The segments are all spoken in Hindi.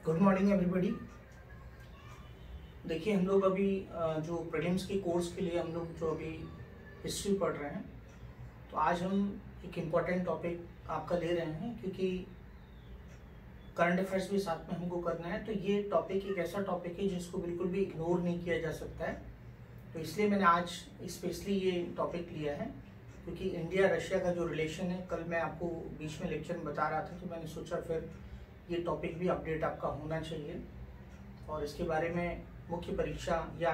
Good morning everybody. देखिए हम लोग अभी जो प्रीलिम्स के कोर्स के लिए हम लोग जो अभी हिस्ट्री पढ़ रहे हैं, तो आज हम एक इम्पॉर्टेंट टॉपिक आपका ले रहे हैं क्योंकि करंट अफेयर्स भी साथ में हमको करना है। तो ये टॉपिक एक ऐसा टॉपिक है जिसको बिल्कुल भी इग्नोर नहीं किया जा सकता है। तो इसलिए मैंने आज स्पेशली ये टॉपिक लिया है क्योंकि इंडिया रशिया का जो रिलेशन है, कल मैं आपको बीच में लेक्चर में बता रहा था, तो मैंने सोचा फिर ये टॉपिक भी अपडेट आपका होना चाहिए और इसके बारे में मुख्य परीक्षा या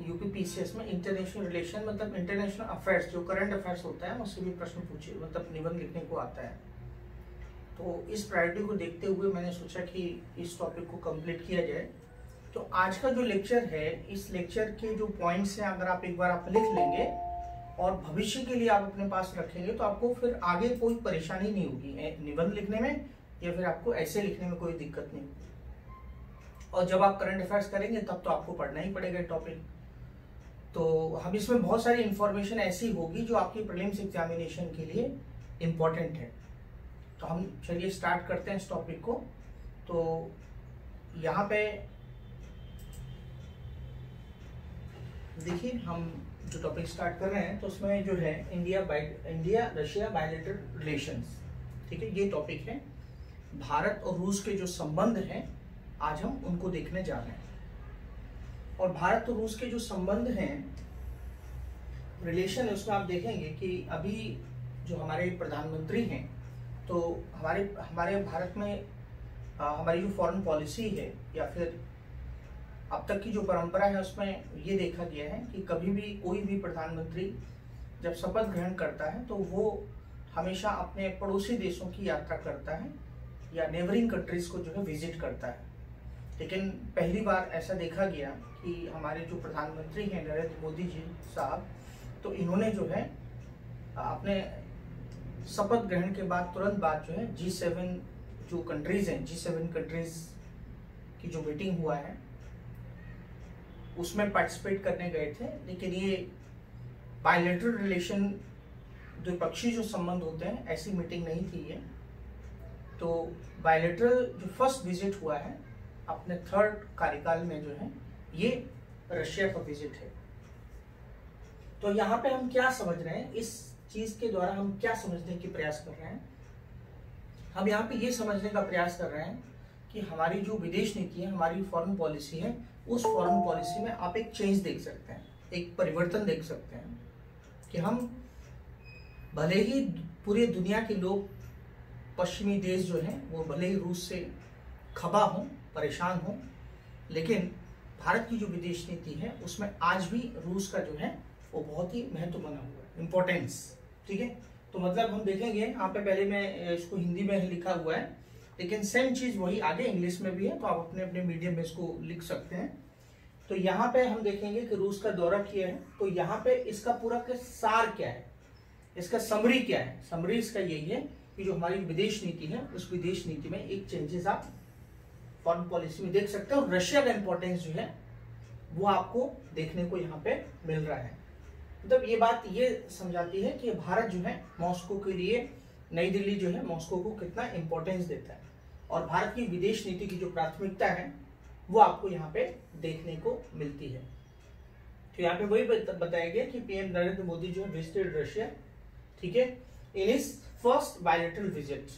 यूपीपीसीएस में इंटरनेशनल रिलेशन मतलब इंटरनेशनल अफेयर्स जो करंट अफेयर्स होता है उससे भी प्रश्न पूछे मतलब निबंध लिखने को आता है। तो इस प्रायोरिटी को देखते हुए मैंने सोचा कि इस टॉपिक को कंप्लीट किया जाए। तो आज का जो लेक्चर है, इस लेक्चर के जो पॉइंट्स हैं अगर आप एक बार आप लिख लेंगे और भविष्य के लिए आप अपने पास रखेंगे तो आपको फिर आगे कोई परेशानी नहीं होगी निबंध लिखने में या फिर आपको ऐसे लिखने में कोई दिक्कत नहीं होगी। और जब आप करंट अफेयर्स करेंगे तब तो आपको पढ़ना ही पड़ेगा टॉपिक। तो हम इसमें बहुत सारी इंफॉर्मेशन ऐसी होगी जो आपकी प्रीलिम्स एग्जामिनेशन के लिए इम्पोर्टेंट है। तो हम चलिए स्टार्ट करते हैं इस टॉपिक को। तो यहाँ पे देखिए हम जो टॉपिक स्टार्ट कर रहे हैं तो उसमें जो है इंडिया रशिया बायलैटरल रिलेशंस, ठीक है, ये टॉपिक है। भारत और रूस के जो संबंध हैं आज हम उनको देखने जा रहे हैं। और भारत और रूस के जो संबंध हैं, रिलेशन है, उसमें आप देखेंगे कि अभी जो हमारे प्रधानमंत्री हैं, तो हमारे भारत में हमारी जो फॉरेन पॉलिसी है या फिर अब तक की जो परंपरा है उसमें ये देखा गया है कि कभी भी कोई भी प्रधानमंत्री जब शपथ ग्रहण करता है तो वो हमेशा अपने पड़ोसी देशों की यात्रा करता है या नेबरिंग कंट्रीज को जो है विजिट करता है। लेकिन पहली बार ऐसा देखा गया कि हमारे जो प्रधानमंत्री हैं नरेंद्र मोदी जी साहब, तो इन्होंने जो है अपने शपथ ग्रहण के बाद तुरंत बाद जो है G7 जो कंट्रीज हैं, G7 कंट्रीज की जो मीटिंग हुआ है उसमें पार्टिसिपेट करने गए थे। लेकिन ये बायलैटरल रिलेशन द्विपक्षीय जो संबंध होते हैं ऐसी मीटिंग नहीं थी ये। तो बायलैटरल जो फर्स्ट विजिट हुआ है अपने थर्ड कार्यकाल में जो है ये रशिया का विजिट है। तो यहाँ पे हम क्या समझ रहे हैं, इस चीज के द्वारा हम क्या समझने की प्रयास कर रहे हैं, हम यहाँ पे ये समझने का प्रयास कर रहे हैं कि हमारी जो विदेश नीति है, हमारी फॉरेन पॉलिसी है, उस फॉरेन पॉलिसी में आप एक चेंज देख सकते हैं, एक परिवर्तन देख सकते हैं कि हम भले ही पूरी दुनिया के लोग पश्चिमी देश जो हैं वो भले ही रूस से खबा हों, परेशान हों, लेकिन भारत की जो विदेश नीति है उसमें आज भी रूस का जो है वो बहुत ही महत्व बना हुआ है, इम्पोर्टेंस, ठीक है। तो मतलब हम देखेंगे यहाँ पे पहले मैं इसको हिंदी में लिखा हुआ है लेकिन सेम चीज वही आगे इंग्लिश में भी है, तो आप अपने अपने मीडियम में इसको लिख सकते हैं। तो यहाँ पे हम देखेंगे कि रूस का दौरा किया है, तो यहाँ पे इसका पूरा का सार क्या है, इसका समरी क्या है। समरी इसका यही है कि जो हमारी विदेश नीति है उस विदेश नीति में एक चेंजेस आप फॉरेन पॉलिसी में देख सकते हैं और रशिया का इंपॉर्टेंस जो है वो आपको देखने को यहाँ पे मिल रहा है। मतलब ये बात ये समझाती है कि भारत जो है मॉस्को के लिए, नई दिल्ली जो है मॉस्को को कितना इंपॉर्टेंस देता है और भारत की विदेश नीति की जो प्राथमिकता है वो आपको यहाँ पे देखने को मिलती है। तो यहाँ पे वही बताया गया कि पीएम नरेंद्र मोदी जो है विजिटेड रशिया, ठीक है, in his first bilateral visit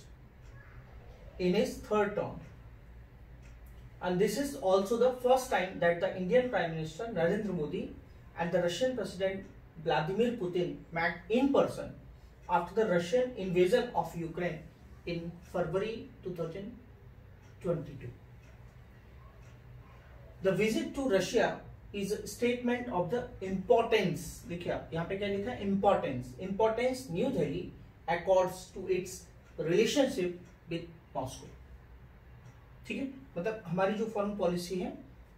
in his third term, and this is also the first time that the Indian Prime Minister Narendra Modi and the Russian President Vladimir Putin met in person after the Russian invasion of Ukraine in February 2022. The visit to Russia is a statement of the importance, देखिए आप यहाँ पे क्या लिखा है, importance New Delhi accords to its relationship with Moscow, ठीक है। मतलब हमारी जो फॉरेन पॉलिसी है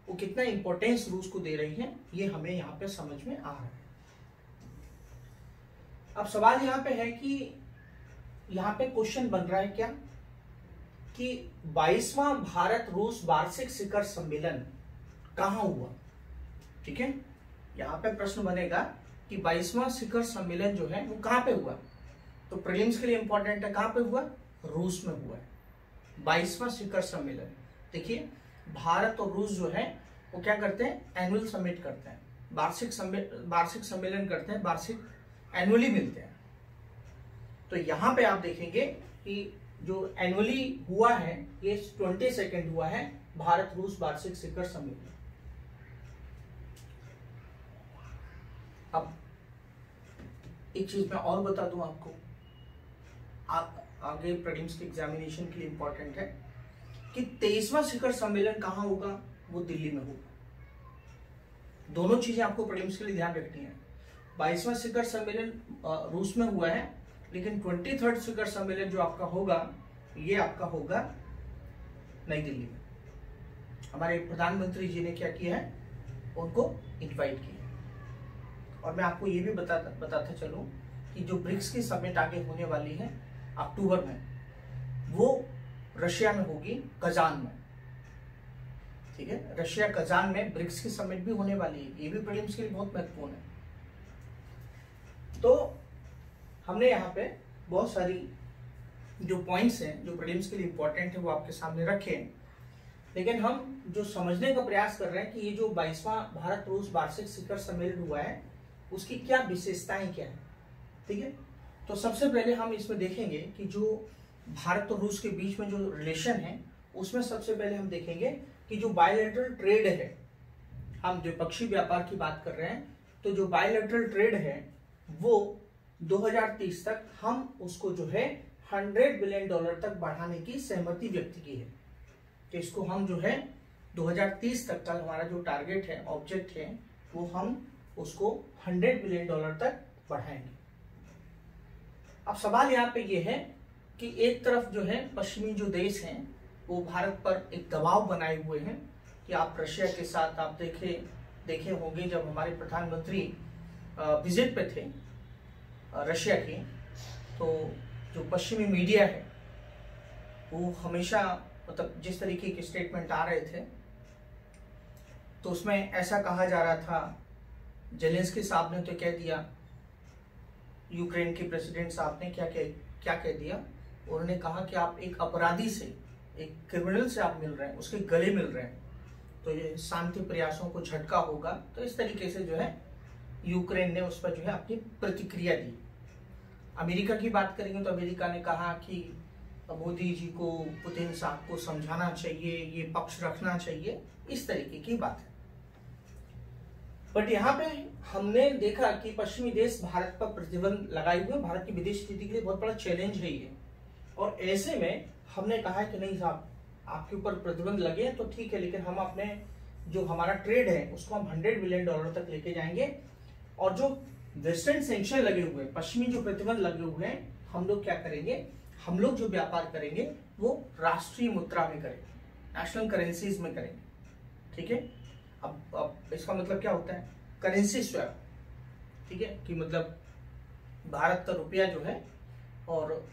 वो कितना इंपॉर्टेंस रूस को दे रही है ये हमें यहाँ पे समझ में आ रहा है। अब सवाल यहाँ पे है कि यहाँ पे क्वेश्चन बन रहा है क्या कि 22वां भारत रूस वार्षिक शिखर सम्मेलन कहाँ हुआ, ठीक है। यहाँ पे प्रश्न बनेगा कि 22वां शिखर सम्मेलन जो है वो कहाँ पे हुआ। तो प्रीलिम्स के लिए इंपॉर्टेंट है, कहाँ पे हुआ, रूस में हुआ है 22वां शिखर सम्मेलन। देखिए भारत और रूस जो है वो क्या करते हैं, एनुअल समिट करते हैं, वार्षिक सम्मेलन करते हैं, वार्षिक एनुअली मिलते हैं। तो यहाँ पे आप देखेंगे कि जो एनुअली हुआ है ये 22 हुआ है भारत रूस वार्षिक शिखर सम्मेलन। अब एक चीज मैं और बता दूं आपको, आगे प्रीलिम्स के एग्जामिनेशन के लिए इंपॉर्टेंट है कि 23वां शिखर सम्मेलन कहाँ होगा, वो दिल्ली में होगा। दोनों चीजें आपको प्रीलिम्स के लिए ध्यान रखनी है। 22वां शिखर सम्मेलन रूस में हुआ है, लेकिन 23rd शिखर सम्मेलन जो आपका होगा ये आपका होगा नई दिल्ली में। हमारे प्रधानमंत्री जी ने क्या किया है, उनको इनवाइट किया। और मैं आपको ये भी बताता चलूं कि जो ब्रिक्स की समिट आगे होने वाली है अक्टूबर में, वो रशिया में होगी, कजान में। ठीक है, रशिया कजान में ब्रिक्स की समिट भी होने वाली है। ये भी प्रीलिम्स के लिए बहुत महत्वपूर्ण है। तो हमने यहाँ पे बहुत सारी जो पॉइंट्स हैं जो प्रीलिम्स के लिए इंपॉर्टेंट है वो आपके सामने रखे हैं, लेकिन हम जो समझने का प्रयास कर रहे हैं कि ये जो 22वां भारत रूस वार्षिक शिखर सम्मेलन हुआ है उसकी क्या विशेषताएं क्या है। ठीक है, तो सबसे पहले हम इसमें देखेंगे कि जो भारत और रूस के बीच में जो रिलेशन है उसमें सबसे पहले हम देखेंगे कि जो बायलैटरल ट्रेड है, हम द्विपक्षीय व्यापार की बात कर रहे हैं, तो जो बायलैटरल ट्रेड है वो 2030 तक हम उसको जो है $100 बिलियन तक बढ़ाने की सहमति व्यक्त की है। तो इसको हम जो है 2030 तक का हमारा जो टारगेट है, ऑब्जेक्ट है, वो हम उसको $100 बिलियन तक बढ़ाएंगे। अब सवाल यहाँ पे ये है कि एक तरफ जो है पश्चिमी जो देश हैं वो भारत पर एक दबाव बनाए हुए हैं कि आप रशिया के साथ, आप देखे होंगे जब हमारे प्रधानमंत्री विजिट पे थे रशिया की, तो जो पश्चिमी मीडिया है वो हमेशा मतलब जिस तरीके के स्टेटमेंट आ रहे थे तो उसमें ऐसा कहा जा रहा था, जेलेंस्की साहब ने तो कह दिया, यूक्रेन के प्रेसिडेंट साहब ने क्या कह दिया, उन्होंने कहा कि आप एक अपराधी से, एक क्रिमिनल से आप मिल रहे हैं, उसके गले मिल रहे हैं, तो ये शांति प्रयासों को झटका होगा। तो इस तरीके से जो है यूक्रेन ने उस पर जो है अपनी प्रतिक्रिया दी। अमेरिका की बात करेंगे तो अमेरिका ने कहा कि मोदी जी को, पुतिन साहब को समझाना चाहिए, ये पक्ष रखना चाहिए, इस तरीके की बात है। बट यहाँ पे हमने देखा कि पश्चिमी देश भारत पर प्रतिबंध लगाए हुए, भारत की विदेश नीति के लिए बहुत बड़ा चैलेंज है ये। और ऐसे में हमने कहा कि नहीं साहब, आपके ऊपर प्रतिबंध लगे तो ठीक है, लेकिन हम अपने जो हमारा ट्रेड है उसको हम $100 बिलियन तक लेके जाएंगे। और जो वेस्टर्न सैंक्शन लगे हुए, पश्चिमी जो प्रतिबंध लगे हुए हैं, हम लोग क्या करेंगे, हम लोग जो व्यापार करेंगे वो राष्ट्रीय मुद्रा में करेंगे, नेशनल करेंसीज में करेंगे। ठीक है, अब इसका मतलब क्या होता है, करेंसी स्वैप। ठीक है, कि मतलब भारत का रुपया जो है और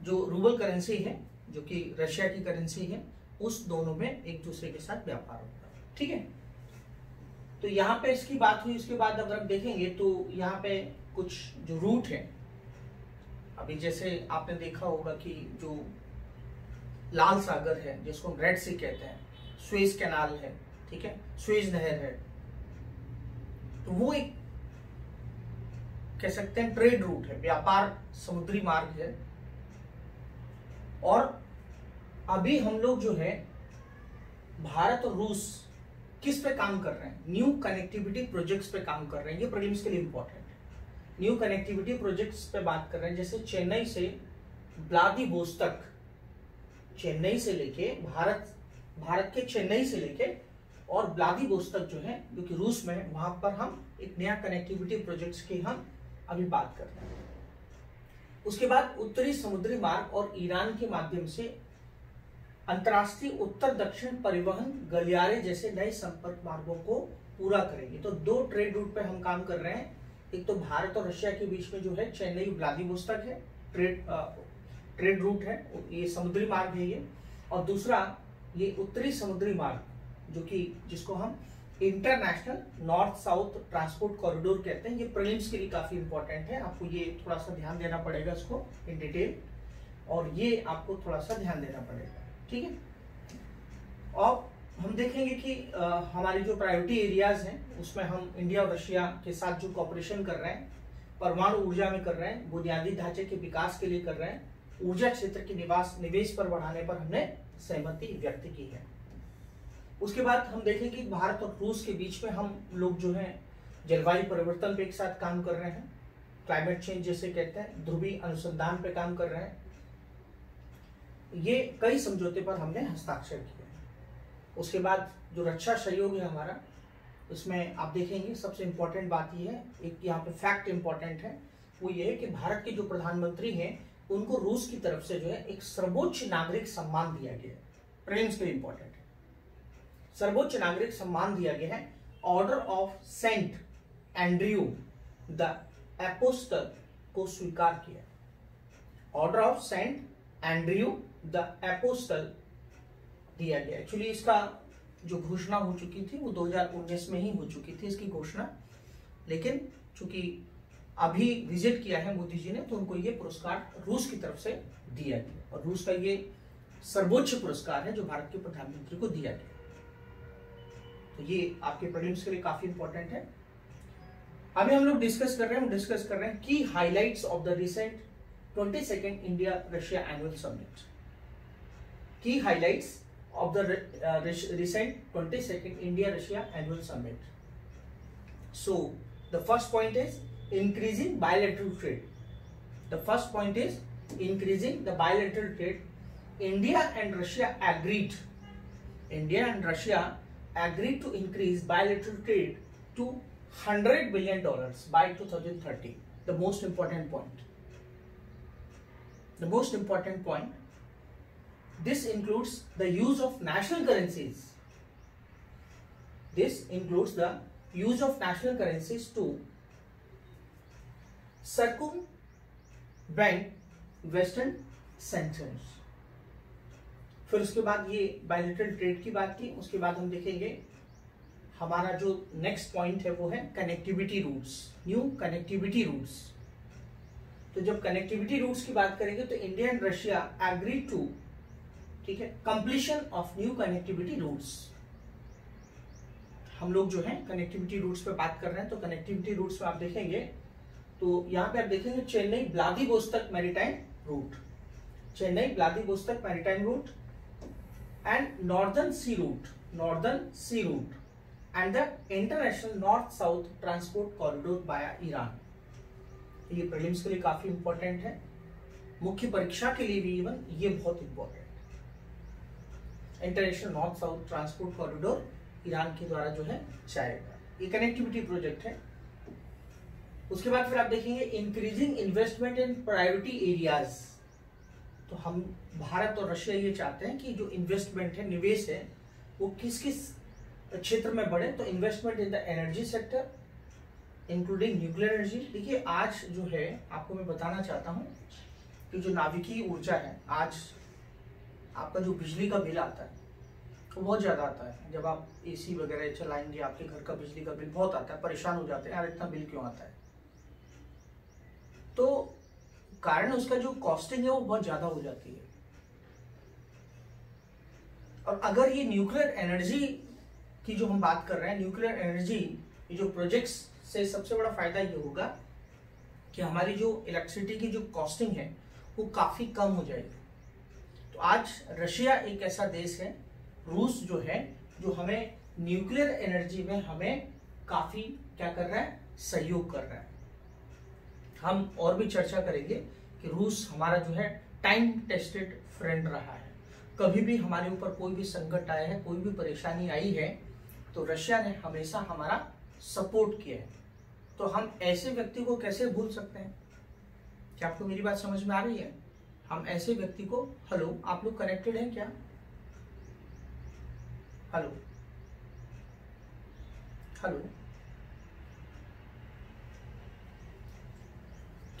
जो रूबल करेंसी है जो कि रशिया की करेंसी है, उस दोनों में एक दूसरे के साथ व्यापार होता है। ठीक है, तो यहाँ पे इसकी बात हुई। इसके बाद अगर हम देखेंगे तो यहाँ पे कुछ जो रूट है, अभी जैसे आपने देखा होगा कि जो लाल सागर है जिसको हम रेड सी कहते हैं, स्वेज कैनाल है, ठीक है, स्वेज नहर है, तो वो एक कह सकते हैं ट्रेड रूट है, व्यापार समुद्री मार्ग है। और अभी हम लोग जो है भारत और रूस किस पे काम कर रहे हैं, न्यू कनेक्टिविटी प्रोजेक्ट्स पे काम कर रहे हैं। ये प्रीलिम्स के लिए इंपॉर्टेंट है। न्यू कनेक्टिविटी प्रोजेक्ट्स पे बात कर रहे हैं, जैसे चेन्नई से व्लादिवोस्तोक, चेन्नई से लेके भारत के चेन्नई से लेके और व्लादिवोस्तोक जो है जो कि रूस में है, वहां पर हम एक नया कनेक्टिविटी प्रोजेक्ट्स की हम अभी बात कर रहे हैं। उसके बाद उत्तरी समुद्री मार्ग और ईरान के माध्यम से अंतर्राष्ट्रीय उत्तर दक्षिण परिवहन गलियारे जैसे नए संपर्क मार्गों को पूरा करेंगे। तो दो ट्रेड रूट पे हम काम कर रहे हैं। एक तो भारत और रशिया के बीच में जो है चेन्नई व्लादिवोस्तोक है, ट्रेड रूट है, ये समुद्री मार्ग है ये। और दूसरा ये उत्तरी समुद्री मार्ग जो कि जिसको हम international north south transport corridor कहते हैं। ये प्रीलिम्स के लिए काफी इंपॉर्टेंट है, आपको ये थोड़ा सा ध्यान देना पड़ेगा इसको इन डिटेल, और ये आपको थोड़ा सा ध्यान देना पड़ेगा। ठीक है, और हम देखेंगे कि हमारी जो प्रायोरिटी एरियाज हैं उसमें हम इंडिया और रशिया के साथ जो कॉपरेशन कर रहे हैं, परमाणु ऊर्जा में कर रहे हैं, बुनियादी ढांचे के विकास के लिए कर रहे हैं, ऊर्जा क्षेत्र के निवेश पर बढ़ाने पर हमने सहमति व्यक्त की है। उसके बाद हम देखें कि भारत और रूस के बीच में हम लोग जो है जलवायु परिवर्तन पे एक साथ काम कर रहे हैं, क्लाइमेट चेंज जैसे कहते हैं, ध्रुवीय अनुसंधान पे काम कर रहे हैं। ये कई समझौते पर हमने हस्ताक्षर किए हैं। उसके बाद जो रक्षा सहयोग है हमारा, उसमें आप देखेंगे सबसे इंपॉर्टेंट बात ये है, एक यहाँ पे फैक्ट इंपॉर्टेंट है, वो ये है कि भारत के जो प्रधानमंत्री हैं उनको रूस की तरफ से जो है एक सर्वोच्च नागरिक सम्मान दिया गया है। प्रिलिम्स के लिए इंपॉर्टेंट है, सर्वोच्च नागरिक सम्मान दिया गया है, order of Saint Andrew the apostle को स्वीकार किया। Order of Saint Andrew the apostle दिया गया। एक्चुअली इसका जो घोषणा हो चुकी थी वो 2019 में ही हो चुकी थी इसकी घोषणा, लेकिन चूंकि अभी विजिट किया है मोदी जी ने तो उनको ये पुरस्कार रूस की तरफ से दिया गया और रूस का ये सर्वोच्च पुरस्कार है जो भारत के प्रधानमंत्री को दिया गया। तो ये आपके प्रीलिम्स के लिए काफी इंपॉर्टेंट है। अभी हम लोग डिस्कस कर रहे हैं की highlights of the recent 22nd India Russia annual summit. की highlights of the recent 22nd India Russia annual summit. So the first point is increasing bilateral trade. The first point is increasing the bilateral trade. India and Russia agreed to increase bilateral trade to $100 billion by 2030. The most important point. This includes the use of national currencies. To circumvent Western sanctions. फिर उसके बाद ये बायलैटरल ट्रेड की बात की। उसके बाद हम देखेंगे हमारा जो नेक्स्ट पॉइंट है वो है connectivity routes, new connectivity routes. तो जब कनेक्टिविटी रूट्स की बात करेंगे तो India and Russia agree to, ठीक है, completion of new connectivity routes. हम लोग जो है कनेक्टिविटी रूट्स पे बात कर रहे हैं, तो कनेक्टिविटी रूट्स में आप देखेंगे तो यहाँ पे आप देखेंगे Chennai Vladivostok maritime route, and northern sea route and the international north south transport corridor via Iran. ये प्रीलिम्स के लिए काफी इंपॉर्टेंट है, मुख्य परीक्षा के लिए भी इवन ये बहुत important. International north south transport corridor Iran के द्वारा जो है जाएगा, ये कनेक्टिविटी प्रोजेक्ट है। उसके बाद फिर आप देखेंगे इंक्रीजिंग इन्वेस्टमेंट इन प्रायोरिटी एरियाज। तो हम भारत और रशिया ये चाहते हैं कि जो इन्वेस्टमेंट है, निवेश है, वो किस किस क्षेत्र में बढ़े। तो investment in the energy sector including nuclear energy. देखिए आज जो है आपको मैं बताना चाहता हूँ कि जो नाभिकीय ऊर्जा है, आज आपका जो बिजली का बिल आता है वो बहुत ज्यादा आता है। जब आप एसी वगैरह चलाएंगे आपके घर का बिजली का बिल बहुत आता है, परेशान हो जाते हैं यार इतना बिल क्यों आता है। तो कारण उसका जो कॉस्टिंग है वो बहुत ज्यादा हो जाती है। और अगर ये न्यूक्लियर एनर्जी की जो हम बात कर रहे हैं, न्यूक्लियर एनर्जी ये जो प्रोजेक्ट्स से सबसे बड़ा फायदा ये होगा कि हमारी जो इलेक्ट्रिसिटी की जो कॉस्टिंग है वो काफी कम हो जाएगी। तो आज रशिया एक ऐसा देश है, रूस जो है, जो हमें न्यूक्लियर एनर्जी में हमें काफी क्या कर रहा है, सहयोग कर रहा है। हम और भी चर्चा करेंगे कि रूस हमारा जो है टाइम टेस्टेड फ्रेंड रहा है। कभी भी हमारे ऊपर कोई भी संकट आया है, कोई भी परेशानी आई है, तो रशिया ने हमेशा हमारा सपोर्ट किया है। तो हम ऐसे व्यक्ति को कैसे भूल सकते हैं? क्या आपको मेरी बात समझ में आ रही है? हम ऐसे व्यक्ति को, हेलो, आप लोग कनेक्टेड हैं क्या? Hello hello.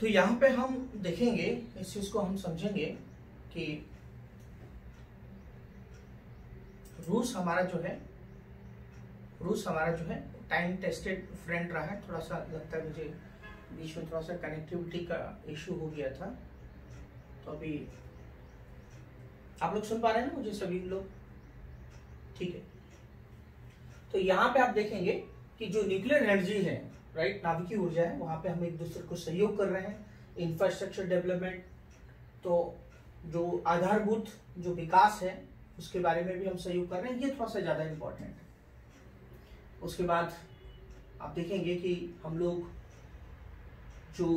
तो यहां पे हम देखेंगे, इस चीज को हम समझेंगे कि रूस हमारा जो है टाइम टेस्टेड फ्रेंड रहा है। थोड़ा सा लगता है मुझे बीच में थोड़ा सा कनेक्टिविटी का इश्यू हो गया था, तो अभी आप लोग सुन पा रहे हैं ना मुझे सभी लोग? ठीक है, तो यहाँ पे आप देखेंगे कि जो न्यूक्लियर एनर्जी है, राइट, नाभिकीय ऊर्जा है, वहां पे हम एक दूसरे को सहयोग कर रहे हैं, इंफ्रास्ट्रक्चर डेवलपमेंट, तो जो आधारभूत जो विकास है उसके बारे में भी हम सहयोग कर रहे हैं, ये थोड़ा सा ज्यादा इंपॉर्टेंट है। उसके बाद आप देखेंगे कि हम लोग जो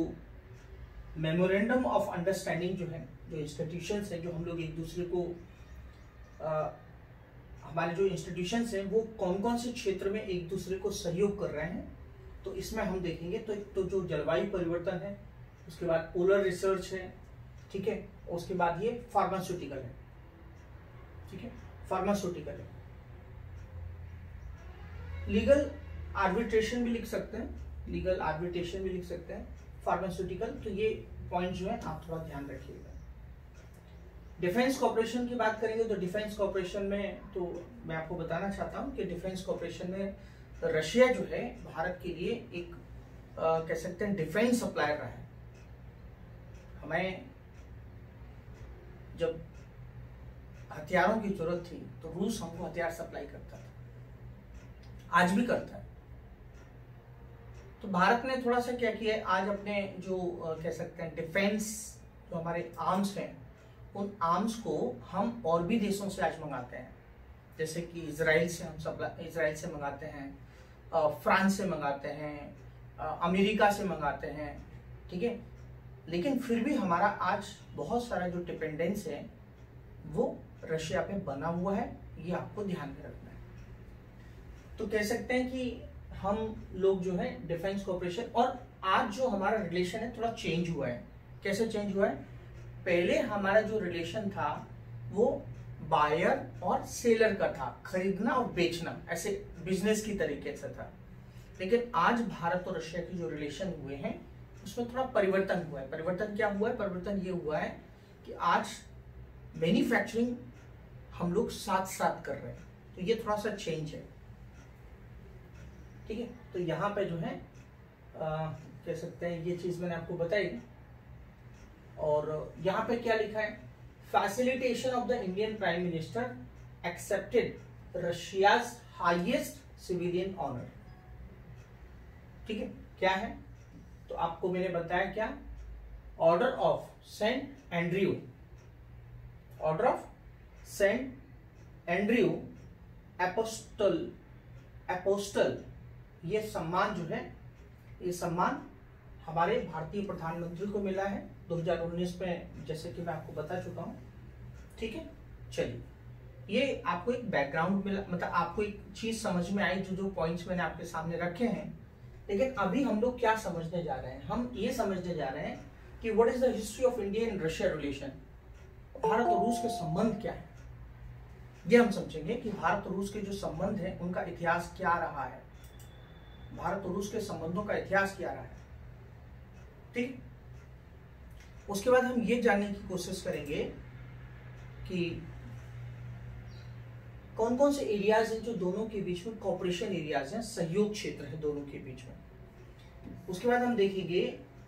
मेमोरेंडम ऑफ अंडरस्टैंडिंग जो है, जो इंस्टीट्यूशंस है, जो हम लोग एक दूसरे को हमारे जो इंस्टीट्यूशंस हैं वो कौन कौन से क्षेत्र में एक दूसरे को सहयोग कर रहे हैं, तो इसमें हम देखेंगे तो जो जलवायु परिवर्तन है, उसके बाद पोलर रिसर्च है, ठीक है, उसके बाद ये फार्मास्यूटिकल है, ठीक है, फार्मास्यूटिकल है, लीगल आर्बिट्रेशन भी लिख सकते हैं, लीगल आर्बिट्रेशन भी लिख सकते हैं, फार्मास्यूटिकल, तो ये पॉइंट जो है आप थोड़ा ध्यान रखिएगा। डिफेंस कॉर्पोरेशन की बात करेंगे तो डिफेंस कॉर्पोरेशन में तो मैं आपको बताना चाहता हूं कि डिफेंस कॉर्पोरेशन में रशिया जो है भारत के लिए एक कह सकते हैं डिफेंस सप्लायर रहा है। हमें जब हथियारों की जरूरत थी तो रूस हमको हथियार सप्लाई करता था, आज भी करता है। तो भारत ने थोड़ा सा क्या किया है, आज अपने जो कह सकते हैं डिफेंस जो हमारे आर्म्स हैं, उन आर्म्स को हम और भी देशों से आज मंगाते हैं, जैसे कि इजराइल से हम इजराइल से मंगाते हैं, फ्रांस से मंगाते हैं, अमेरिका से मंगाते हैं, ठीक है, लेकिन फिर भी हमारा आज बहुत सारा जो डिपेंडेंस है वो रशिया पे बना हुआ है, ये आपको ध्यान में रखना है। तो कह सकते हैं कि हम लोग जो है डिफेंस कॉर्पोरेशन, और आज जो हमारा रिलेशन है थोड़ा चेंज हुआ है। कैसे चेंज हुआ है? पहले हमारा जो रिलेशन था वो बायर और सेलर का था, खरीदना और बेचना, ऐसे बिजनेस की तरीके से था। लेकिन आज भारत और रशिया के जो रिलेशन हुए हैं उसमें थोड़ा परिवर्तन हुआ है। परिवर्तन क्या हुआ है? परिवर्तन ये हुआ है कि आज मैन्युफैक्चरिंग हम लोग साथ साथ कर रहे हैं, तो ये थोड़ा सा चेंज है, ठीक है। तो यहाँ पे जो है कह सकते हैं ये चीज मैंने आपको बताई। और यहाँ पे क्या लिखा है? Facilitation of the Indian prime minister accepted Russia's highest civilian honour, ठीक है। क्या है? तो आपको मैंने बताया क्या, order of Saint Andrew, order of Saint Andrew apostle, apostle, ये सम्मान जो है, ये सम्मान हमारे भारतीय प्रधानमंत्री को मिला है 2019 में, जैसे कि मैं आपको बता चुका हूं, ठीक है। चलिए, ये आपको एक बैकग्राउंड मिला, मतलब आपको एक चीज समझ में आई, जो पॉइंट्स मैंने आपके सामने रखे हैं। लेकिन अभी हम लोग क्या समझने जा रहे हैं? हम ये समझने जा रहे हैं कि what is the history of India and Russia relation, Bharat और रूस के संबंध क्या है, ये हम समझेंगे कि भारत और रूस के जो संबंध है उनका इतिहास क्या रहा है, भारत और रूस के संबंधों का इतिहास क्या रहा है, ठीक। उसके बाद हम ये जानने की कोशिश करेंगे कि कौन कौन से एरियाज हैं जो दोनों के बीच में कॉपरेशन एरियाज हैं, सहयोग क्षेत्र है दोनों के बीच में। उसके बाद हम देखेंगे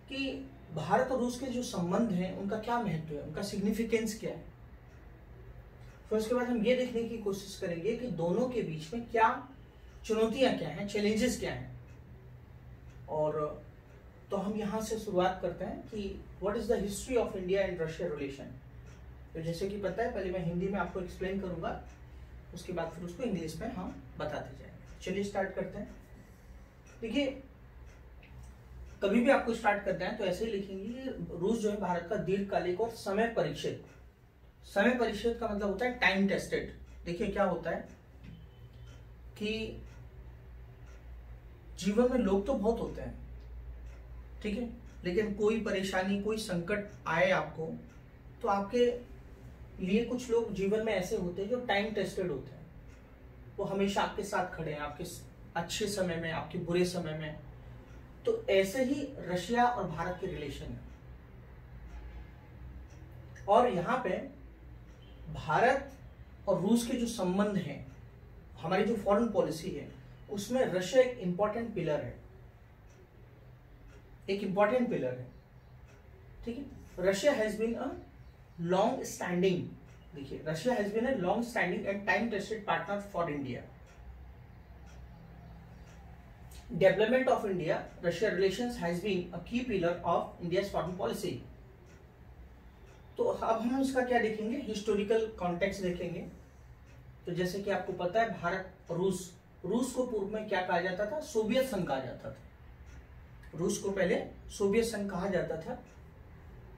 कि भारत और रूस के जो संबंध हैं उनका क्या महत्व है, उनका सिग्निफिकेंस क्या है। फिर उसके बाद हम ये देखने की कोशिश करेंगे कि दोनों के बीच में क्या चुनौतियां क्या हैं, चैलेंजेस क्या हैं। और तो हम यहां से शुरुआत करते हैं कि what is the history of India and Russia relation. तो जैसे कि पता है, पहले मैं हिंदी में आपको एक्सप्लेन करूंगा, उसके बाद फिर उसको इंग्लिश में हम बताते जाएंगे। चलिए स्टार्ट करते हैं। देखिए, कभी भी आपको स्टार्ट करना है तो ऐसे ही लिखेंगे, रूस जो है भारत का दीर्घकालिक और समय परीक्षित। समय परीक्षित का मतलब होता है टाइम टेस्टेड। देखिए क्या होता है कि जीवन में लोग तो बहुत होते हैं, ठीक है, लेकिन कोई परेशानी, कोई संकट आए आपको, तो आपके लिए कुछ लोग जीवन में ऐसे होते हैं जो टाइम टेस्टेड होते हैं। वो हमेशा आपके साथ खड़े हैं, आपके अच्छे समय में, आपके बुरे समय में। तो ऐसे ही रशिया और भारत के रिलेशन है। और यहाँ पे भारत और रूस के जो संबंध हैं, हमारी जो फॉरेन पॉलिसी है, उसमें रशिया एक इंपॉर्टेंट पिलर है, एक इंपॉर्टेंट पिलर है, ठीक है। Russia has been a long standing देखिए, Russia has been a long standing and time tested partner for India. Development of India Russia relations has been a key pillar of India's foreign policy. तो अब हम इसका क्या देखेंगे, हिस्टोरिकल कॉन्टेक्स्ट देखेंगे। तो जैसे कि आपको पता है, भारत और रूस को पूर्व में क्या कहा जाता था, सोवियत संघ कहा जाता था। रूस को पहले सोवियत संघ कहा जाता था,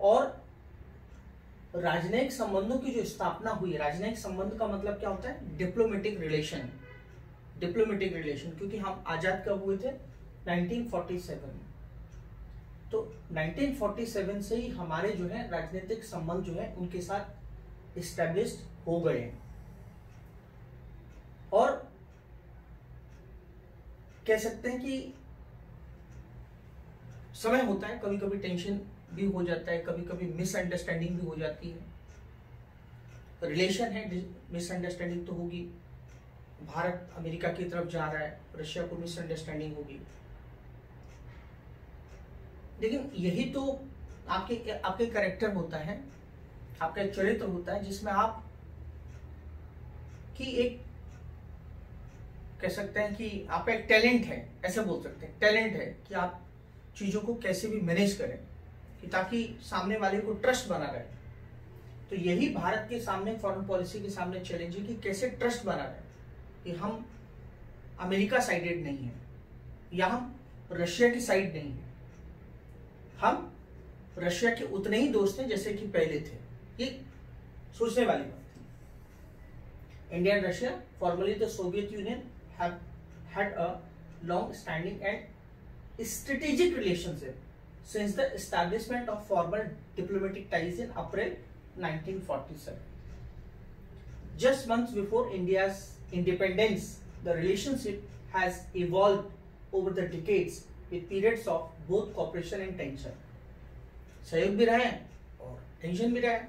और राजनयिक संबंधों की जो स्थापना हुई, राजनयिक संबंध का मतलब क्या होता है, डिप्लोमेटिक रिलेशन। डिप्लोमेटिक रिलेशन, क्योंकि हम आजाद कब हुए थे, 1947 में। तो 1947 से ही हमारे जो है राजनीतिक संबंध जो है उनके साथ इस्टेब्लिश्ड हो गए हैं। और कह सकते हैं कि समय होता है, कभी कभी टेंशन भी हो जाता है, कभी कभी मिसअंडरस्टैंडिंग भी हो जाती है। रिलेशन है, मिसअंडरस्टैंडिंग तो होगी। भारत अमेरिका की तरफ जा रहा है, रशिया को मिसअंडरस्टैंडिंग होगी। लेकिन यही तो आपके कैरेक्टर होता है, आपका चरित्र होता है, जिसमें आप की एक कह सकते हैं कि आपका एक टैलेंट है, ऐसे बोल सकते हैं, टैलेंट है कि आप चीजों को कैसे भी मैनेज करें, कि ताकि सामने वाले को ट्रस्ट बना रहे। तो यही भारत के सामने, फॉरेन पॉलिसी के सामने चैलेंज है कि कैसे ट्रस्ट बना रहे, कि हम अमेरिका साइडेड नहीं है, या हम रशिया की साइड नहीं है, हम रशिया के उतने ही दोस्त हैं जैसे कि पहले थे। ये सोचने वाली बात है। India and Russia, formally the Soviet union, have had a long standing and strategic relationship since the establishment of formal diplomatic ties in April 1947. Just months before India's independence, the relationship has evolved over the decades with periods of both cooperation and tension. सहयोग भी रहा है और टेंशन भी रहा है।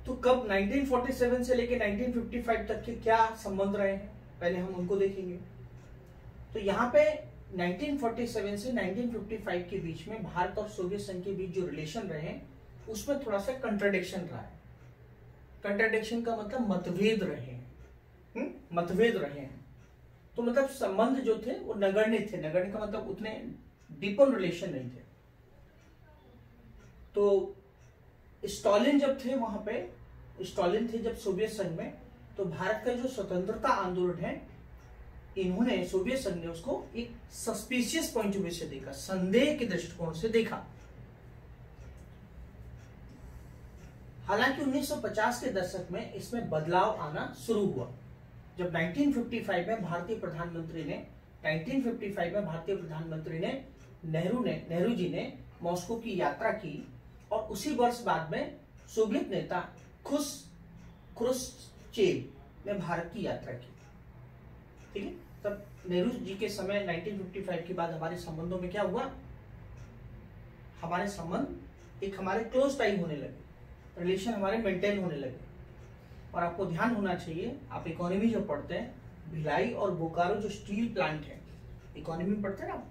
तो कब 1947 से लेकर 1955 तक के क्या संबंध रहे हैं, पहले हम उनको देखेंगे। तो यहाँ पे 1947 से 1955 के बीच में भारत और सोवियत संघ के बीच जो रिलेशन रहे हैं, उसमें थोड़ा सा कंट्राडिक्शन रहा है। कंट्राडिक्शन का मतलब मतभेद रहे हैं, मतभेद रहे हैं। तो मतलब संबंध जो थे वो नगण्य थे। नगण्य का मतलब उतने डीपन रिलेशन नहीं थे। तो स्टालिन जब थे वहां पे, स्टालिन थे जब सोवियत संघ में, तो भारत का जो स्वतंत्रता आंदोलन है, इन्होंने, सोवियत संघ ने उसको एक सस्पिशियस पॉइंट ऑफ व्यू से देखा, संदेह के दृष्टिकोण से देखा। हालांकि 1950 के दशक में इसमें बदलाव आना शुरू हुआ, जब 1955 में भारतीय प्रधानमंत्री ने नेहरू जी ने मॉस्को की यात्रा की, और उसी वर्ष बाद में सोवियत नेता क्रुश्चेव ने भारत की यात्रा की। ठीक है, तब नेहरू जी के समय 1955 के बाद हमारे संबंधों में क्या हुआ, हमारे संबंध एक हमारे क्लोज टाइम होने लगे, रिलेशन हमारे मेंटेन होने लगे। और आपको ध्यान होना चाहिए, आप इकोनॉमी जो पढ़ते हैं, भिलाई और बोकारो जो स्टील प्लांट है, इकोनॉमी में पढ़ते हैं ना,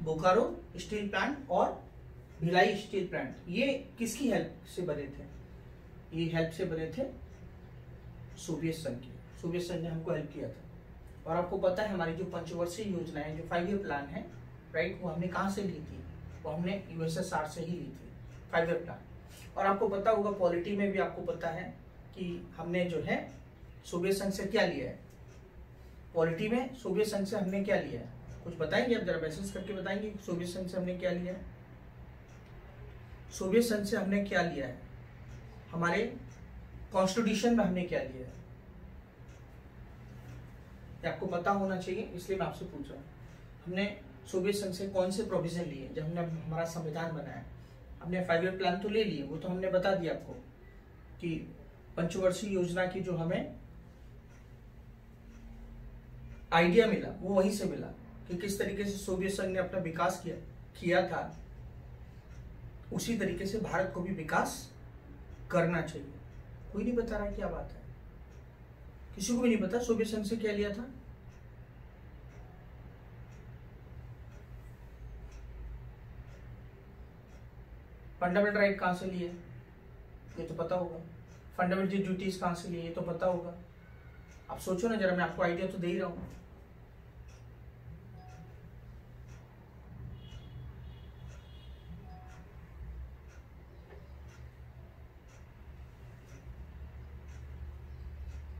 बोकारो स्टील प्लांट और भिलाई स्टील प्लांट, ये किसकी हेल्प से बने थे, ये हेल्प से बने थे सोवियत संघ की। सोवियत संघ ने हमको हेल्प किया था। और आपको पता है हमारी जो पंचवर्षीय योजना है, जो 5 ईयर प्लान है, राइट, वो हमने कहाँ से ली थी, वो हमने यूएसएसआर से ही ली थी, 5 ईयर प्लान। और आपको पता होगा पॉलिटी में भी आपको पता है कि हमने जो है सोवियत संघ से क्या लिया है, पॉलिटी में सोवियत संघ से हमने क्या लिया है, कुछ बताएंगे आप, जरा मैसेज करके बताएंगे सोवियत संघ से हमने क्या लिया है। सोवियत संघ से हमने क्या लिया है, हमारे कॉन्स्टिट्यूशन में हमने क्या लिया है, आपको पता होना चाहिए, इसलिए मैं आपसे पूछ रहा हूँ। हमने सोवियत संघ से कौन से प्रोविजन लिए जब हमने हमारा संविधान बनाया। हमने 5 ईयर प्लान तो ले लिए, वो तो हमने बता दिया आपको कि पंचवर्षीय योजना की जो हमें आइडिया मिला वो वहीं से मिला कि किस तरीके से सोवियत संघ ने अपना विकास किया था, उसी तरीके से भारत को भी विकास करना चाहिए। कोई नहीं बता रहा क्या बात है, किसी को भी नहीं पता सोवियत संघ से क्या लिया था। फंडामेंटल राइट कहां से लिए, ये तो पता होगा। फंडामेंटल ड्यूटीज कहाँ से लिए, ये तो पता होगा। आप सोचो ना जरा, मैं आपको आइडिया तो दे ही रहा हूँ।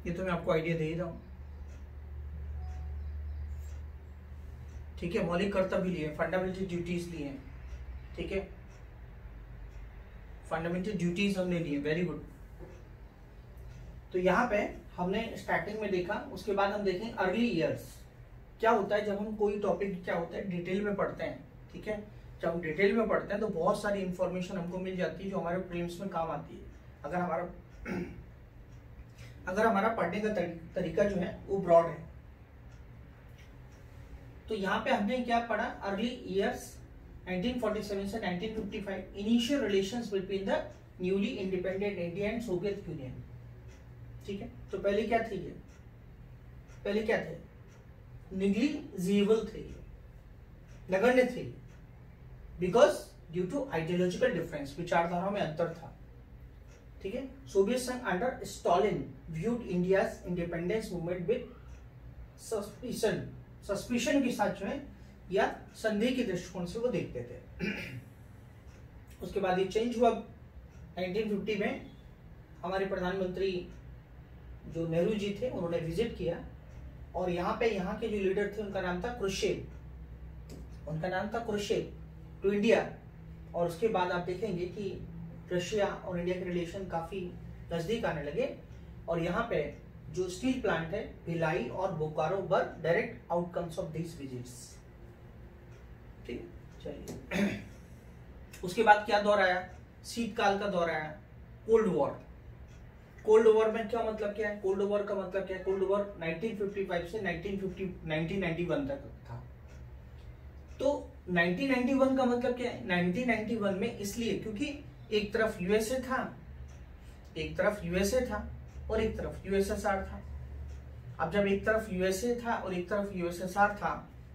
ये तो मैं आपको आइडिया दे ही रहा हूँ। ठीक है, मौलिक कर्तव्य लिए, फंडामेंटल ड्यूटीज लिए, ठीक है, फंडामेंटल ड्यूटीज हमने लिए, वेरी गुड। तो यहाँ पे हमने स्टार्टिंग में देखा, उसके बाद हम देखें अर्ली ईयर्स। क्या होता है जब हम कोई टॉपिक क्या होता है डिटेल में पढ़ते हैं, ठीक है, जब हम डिटेल में पढ़ते हैं तो बहुत सारी इंफॉर्मेशन हमको मिल जाती है जो हमारे प्रीलिम्स में काम आती है। अगर हमारा पढ़ने का तरीका जो है वो ब्रॉड है। तो यहाँ पे हमने क्या पढ़ा, अर्ली ईयर्स 1947 से 1955, initial relations between the newly independent India and Soviet union. ठीक है, तो पहले क्या थी ये, पहले क्या थे, निग्लिजिबल थे, नगण्य थे, because due to ideological difference, विचारधारा में अंतर था। ठीक है, सोवियत संघ under Stalin viewed India's independence movement with suspicion, suspicion के साथ जो है या संदेह के दृष्टिकोण से वो देखते थे। उसके बाद ये चेंज हुआ 1950 में। हमारे प्रधानमंत्री जो नेहरू जी थे उन्होंने विजिट किया और यहाँ के जो लीडर थे उनका नाम था क्रुश्चेव, उनका नाम था क्रुश्चेव टू इंडिया। और उसके बाद आप देखेंगे कि रशिया और इंडिया के रिलेशन काफी नजदीक आने लगे और यहाँ पे जो स्टील प्लांट है भिलाई और Bokaro were direct outcomes of this visits. ठीक, चलिए उसके बाद क्या दौर आया, शीतकाल का दौर आया, कोल्ड वॉर। कोल्ड वॉर में क्या मतलब क्या है, कोल्ड वॉर का मतलब क्या है, कोल्ड वॉर 1955 से 1991 तक था। तो 1991 का मतलब क्या है, 1991 में इसलिए क्योंकि एक तरफ यूएसए था, एक तरफ यूएसए था और एक तरफ यूएसएसआर था। अब जब एक तरफ यूएसए था और एक तरफ यूएसएसआर था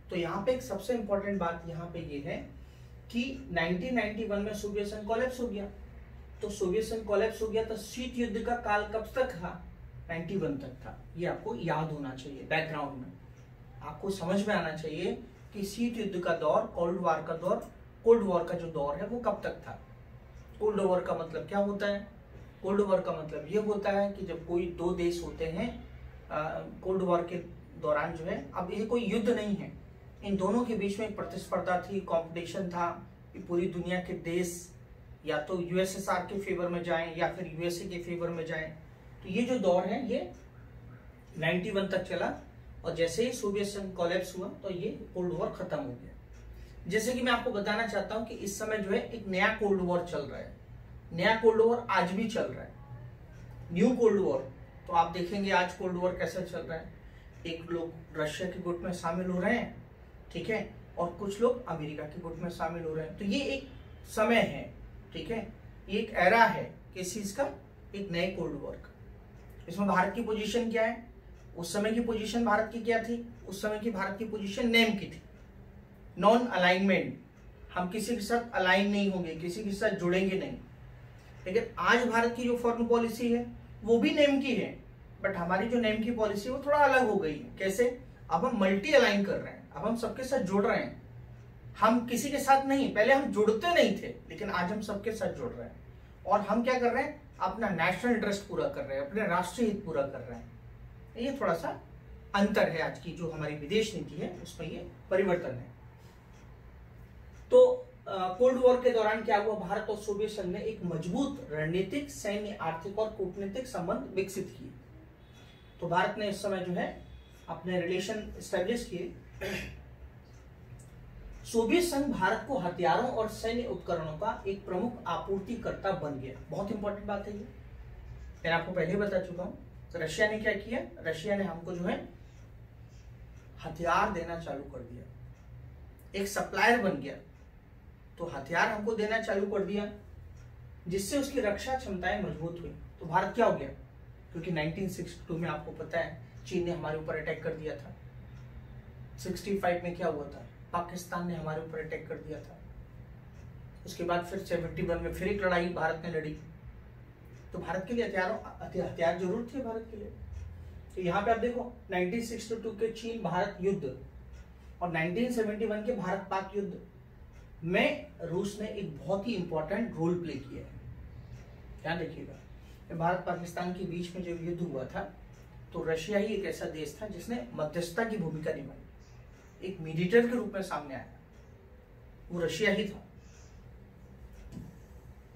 तो यहाँ पे एक सबसे इंपॉर्टेंट बात यहाँ पे ये है कि 1991 में सोवियत संघ कोलैप्स हो गया। तो सोवियत संघ कोलैप्स हो गया तो शीत युद्ध का काल कब तक था, 91 तक था। ये आपको याद होना चाहिए, बैकग्राउंड में आपको समझ में आना चाहिए कि शीत युद्ध का दौर, कोल्ड वॉर का दौर, कोल्ड वॉर का जो दौर है वो कब तक था। कोल्ड वॉर का मतलब क्या होता है, कोल्ड वॉर का मतलब ये होता है कि जब कोई दो देश होते हैं कोल्ड वॉर के दौरान जो है, अब ये कोई युद्ध नहीं है, इन दोनों के बीच में प्रतिस्पर्धा थी, कंपटीशन था कि पूरी दुनिया के देश या तो यूएसएसआर के फेवर में जाएं या फिर यूएसए के फेवर में जाएं। तो ये जो दौर है ये 91 तक चला और जैसे ही सोवियत संघ कोलैप्स हुआ तो ये कोल्ड वॉर खत्म हो गया। जैसे कि मैं आपको बताना चाहता हूं कि इस समय जो है एक नया कोल्ड वॉर चल रहा है, नया कोल्ड वॉर आज भी चल रहा है, न्यू कोल्ड वॉर। तो आप देखेंगे आज कोल्ड वॉर कैसे चल रहा है, एक लोग रशिया के गुट में शामिल हो रहे हैं, ठीक है, और कुछ लोग अमेरिका के गुट में शामिल हो रहे हैं। तो ये एक समय है, ठीक है, ये एक एरा है किस चीज का, एक नए कोल्ड वॉर का। इसमें भारत की पोजीशन क्या है, उस समय की पोजीशन भारत की क्या थी, उस समय की भारत की पोजीशन नेम की थी, नॉन अलाइनमेंट, हम किसी के साथ अलाइन नहीं होंगे, किसी के साथ जुड़ेंगे नहीं। लेकिन आज भारत की जो फॉरेन पॉलिसी है वो भी नेम की है, बट हमारी जो नेम की पॉलिसी है वो थोड़ा अलग हो गई है। कैसे, अब हम मल्टी अलाइन कर रहे हैं, अब हम सबके साथ जुड़ रहे हैं, हम किसी के साथ नहीं, पहले हम जुड़ते नहीं थे लेकिन आज हम सबके साथ जुड़ रहे हैं। और हम क्या कर रहे हैं, अपना नेशनल इंटरेस्ट पूरा कर रहे हैं, अपने राष्ट्रीय हित पूरा कर रहे हैं। ये थोड़ा सा अंतर है, आज की जो हमारी विदेश नीति है उसमें ये परिवर्तन है। तो कोल्ड वॉर के दौरान क्या हुआ, भारत और सोवियत संघ ने एक मजबूत रणनीतिक, सैन्य, आर्थिक और कूटनीतिक संबंध विकसित किए। तो भारत ने इस समय जो है अपने रिलेशन एस्टेब्लिश किए। सोवियत संघ भारत को हथियारों और सैन्य उपकरणों का एक प्रमुख आपूर्तिकर्ता बन गया। बहुत इंपॉर्टेंट बात है ये, मैंने आपको पहले बता चुका हूं। तो रशिया ने क्या किया, रशिया ने हमको जो है हथियार देना चालू कर दिया, एक सप्लायर बन गया। तो हथियार हमको देना चालू कर दिया जिससे उसकी रक्षा क्षमताएं मजबूत हुई। तो भारत क्या हो गया, क्योंकि 1962 में आपको पता है चीन ने हमारे ऊपर अटैक कर दिया था, 65 में क्या हुआ था, पाकिस्तान ने हमारे ऊपर अटैक कर दिया था। उसके बाद फिर 71 में फिर एक लड़ाई भारत ने लड़ी, तो भारत के लिए हथियार जरूर थे भारत के लिए। तो यहाँ पे आप देखो 1962 के चीन भारत युद्ध और 1971 के भारत पाक युद्ध में रूस ने एक बहुत ही इंपॉर्टेंट रोल प्ले किया है। ध्यान रखिएगा, भारत पाकिस्तान के बीच में जब युद्ध हुआ था तो रशिया ही एक ऐसा देश था जिसने मध्यस्थता की भूमिका निभाई, एक मीडिएटर के रूप में सामने आया, वो रशिया ही था।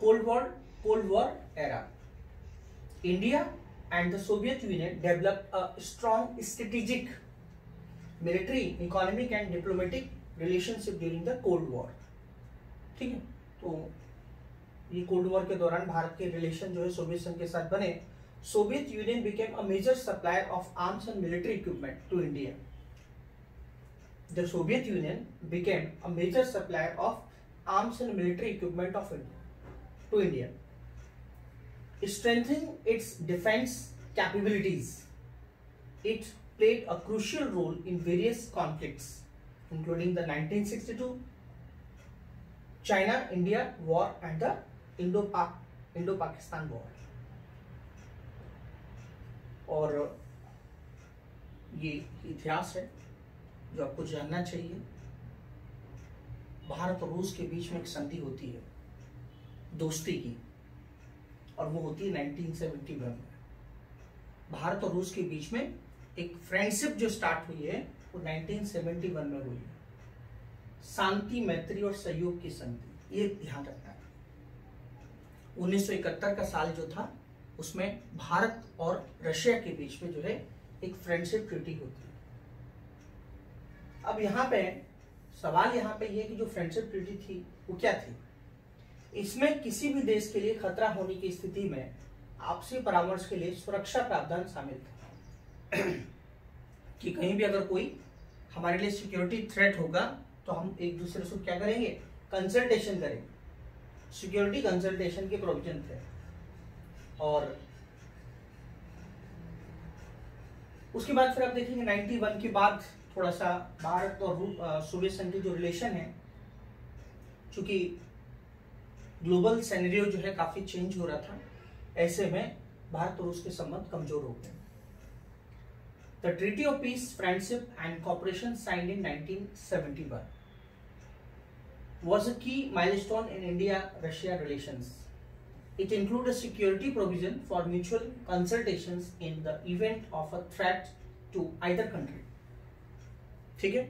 Cold war era, India and the Soviet Union developed a strong strategic military, economic and diplomatic relationship during the Cold War। ठीक है, तो ये कोल्ड वॉर के दौरान भारत के रिलेशन जो है सोवियत संघ के साथ बने। Soviet union became a major supplier of arms and military equipment to India। The Soviet Union became a major supplier of arms and military equipment of India to India, strengthening its defense capabilities. It played a crucial role in various conflicts, including the 1962 China-India War and the Indo-Pakistan War। और ये इतिहास है जो आपको जानना चाहिए। भारत और रूस के बीच में एक संधि होती है दोस्ती की, और वो होती है 1971 में। भारत और रूस के बीच में एक फ्रेंडशिप जो स्टार्ट हुई है वो 1971 में हुई है, शांति मैत्री और सहयोग की संधि, ये ध्यान रखना है। 1971 का साल जो था उसमें भारत और रशिया के बीच में जो है एक फ्रेंडशिप ट्रीटी होती है। अब यहाँ पे सवाल यहाँ पे ये कि जो फ्रेंडशिप ट्रीटी थी वो क्या थी। इसमें किसी भी देश के लिए खतरा होने की स्थिति में आपसी परामर्श के लिए सुरक्षा प्रावधान शामिल था कि कहीं भी अगर कोई हमारे लिए सिक्योरिटी थ्रेट होगा तो हम एक दूसरे से क्या करेंगे, कंसल्टेशन करेंगे। सिक्योरिटी कंसल्टेशन के प्रोविजन थे। और उसके बाद फिर आप देखेंगे 91 के बाद थोड़ा सा भारत और सोवियत संघ के जो रिलेशन है, चूंकि ग्लोबल सिनेरियो जो है काफी चेंज हो रहा था, ऐसे में भारत और रूस के संबंध कमजोर हो गए। The treaty of peace, friendship and cooperation signed in 1971 was a key milestone in India-Russia relations. It included a security provision for mutual consultations in the event of a threat to either country। ठीक है,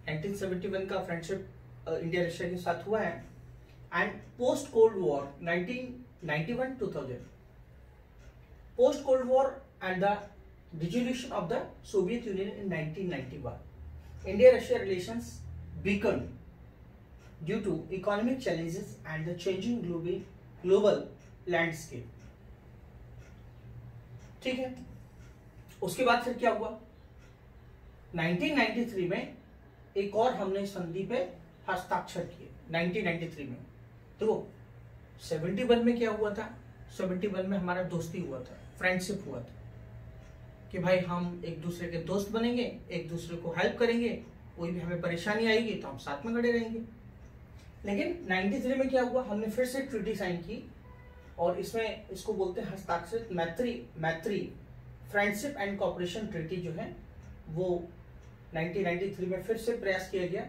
1971 का फ्रेंडशिप इंडिया रशिया के साथ हुआ है। And post cold war 1991-2000, post Cold War and the dissolution of the Soviet Union in 1991, India-Russia relations weakened due to economic challenges and the changing global landscape। ठीक है, उसके बाद फिर क्या हुआ, 1993 में एक और हमने संधि पे हस्ताक्षर किए। 1993 में देखो 71 में क्या हुआ था, 71 में हमारा दोस्ती हुआ था, फ्रेंडशिप हुआ था कि भाई हम एक दूसरे के दोस्त बनेंगे, एक दूसरे को हेल्प करेंगे, कोई भी हमें परेशानी आएगी तो हम साथ में खड़े रहेंगे। लेकिन 93 में क्या हुआ, हमने फिर से ट्रीटी साइन की और इसमें इसको बोलते हैं हस्ताक्षरित मैत्री फ्रेंडशिप एंड कोऑपरेशन ट्रीटी जो है वो 1993 में फिर से प्रयास किया गया।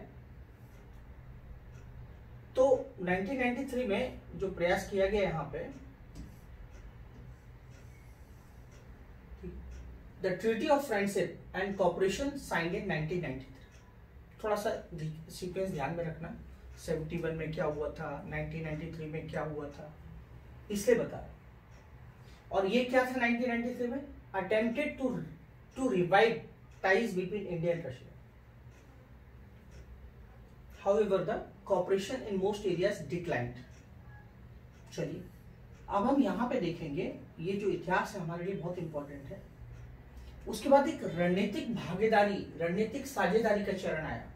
तो 1993 में जो प्रयास किया गया यहाँ पे, the treaty of friendship and cooperation signed in 1993। थोड़ा सा सीक्वेंस ध्यान में रखना, 71 में क्या हुआ था, 1993 में क्या हुआ था, इसलिए बता रहा। और ये क्या था 1993 में, attempted to revive ties between India and Russia. However, the cooperation in most areas declined। चलिए अब हम यहाँ पे देखेंगे, ये जो इतिहास है हमारे लिए बहुत इंपॉर्टेंट है। उसके बाद एक रणनीतिक भागीदारी, रणनीतिक साझेदारी का चरण आया।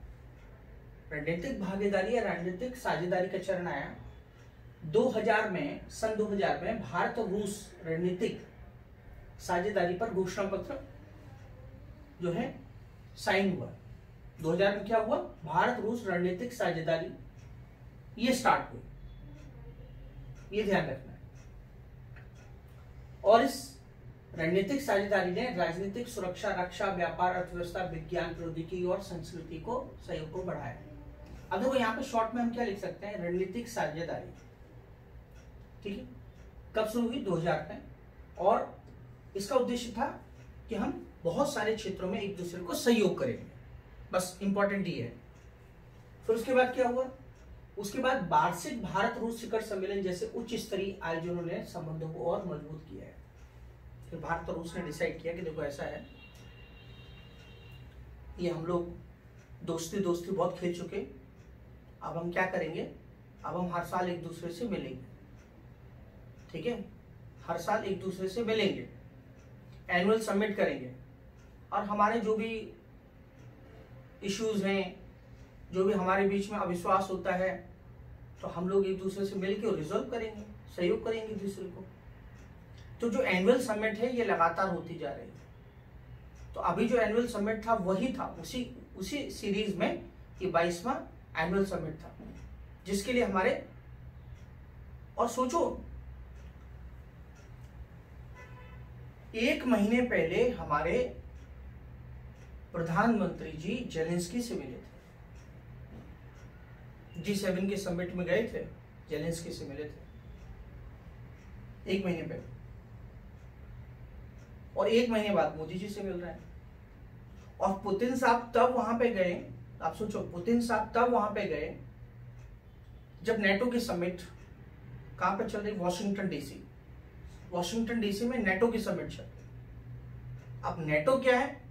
रणनीतिक भागीदारी या रणनीतिक साझेदारी का चरण आया 2000 में। सन 2000 में भारत और रूस रणनीतिक साझेदारी पर घोषणा पत्र जो है साइन हुआ। 2000 में क्या हुआ, भारत रूस रणनीतिक साझेदारी ये स्टार्ट हुई, ये ध्यान रखना है। और इस रणनीतिक साझेदारी ने राजनीतिक, सुरक्षा, रक्षा, व्यापार, अर्थव्यवस्था, विज्ञान, प्रौद्योगिकी और संस्कृति को सहयोग को बढ़ाया। अब देखो यहाँ पे शॉर्ट में हम क्या लिख सकते हैं, रणनीतिक साझेदारी, ठीक है, कब शुरू हुई, 2000 में, और इसका उद्देश्य था कि हम बहुत सारे क्षेत्रों में एक दूसरे को सहयोग करेंगे, बस इंपॉर्टेंट ये है। फिर उसके बाद क्या हुआ, उसके बाद वार्षिक भारत रूस शिखर सम्मेलन जैसे उच्च स्तरीय आयोजनों ने संबंधों को और मजबूत किया है। फिर भारत और रूस ने डिसाइड किया कि देखो ऐसा है, ये हम लोग दोस्ती बहुत खेल चुके, अब हम क्या करेंगे, अब हम हर साल एक दूसरे से मिलेंगे, ठीक है, हर साल एक दूसरे से मिलेंगे, एनुअल समिट करेंगे, और हमारे जो भी इश्यूज हैं, जो भी हमारे बीच में अविश्वास होता है, तो हम लोग एक दूसरे से मिलकर रिजॉल्व करेंगे, सहयोग करेंगे दूसरे को। तो जो एनुअल समिट है ये लगातार होती जा रही है। तो अभी जो एनुअल समिट था वही था, उसी सीरीज में ये 22वां एनुअल समिट था, जिसके लिए हमारे, और सोचो 1 महीने पहले हमारे प्रधानमंत्री जी जेलेंस्की से मिले थे, G7 के समिट में गए थे, जेलेंस्की से मिले थे 1 महीने पहले, और 1 महीने बाद मोदी जी से मिल रहे हैं। और पुतिन साहब तब वहां पे गए, आप सोचो, पुतिन साहब तब वहां पे गए जब नेटो की समिट कहां पे चल रही, वॉशिंगटन डीसी में नेटो की समिट चल रही। अब नेटो क्या है,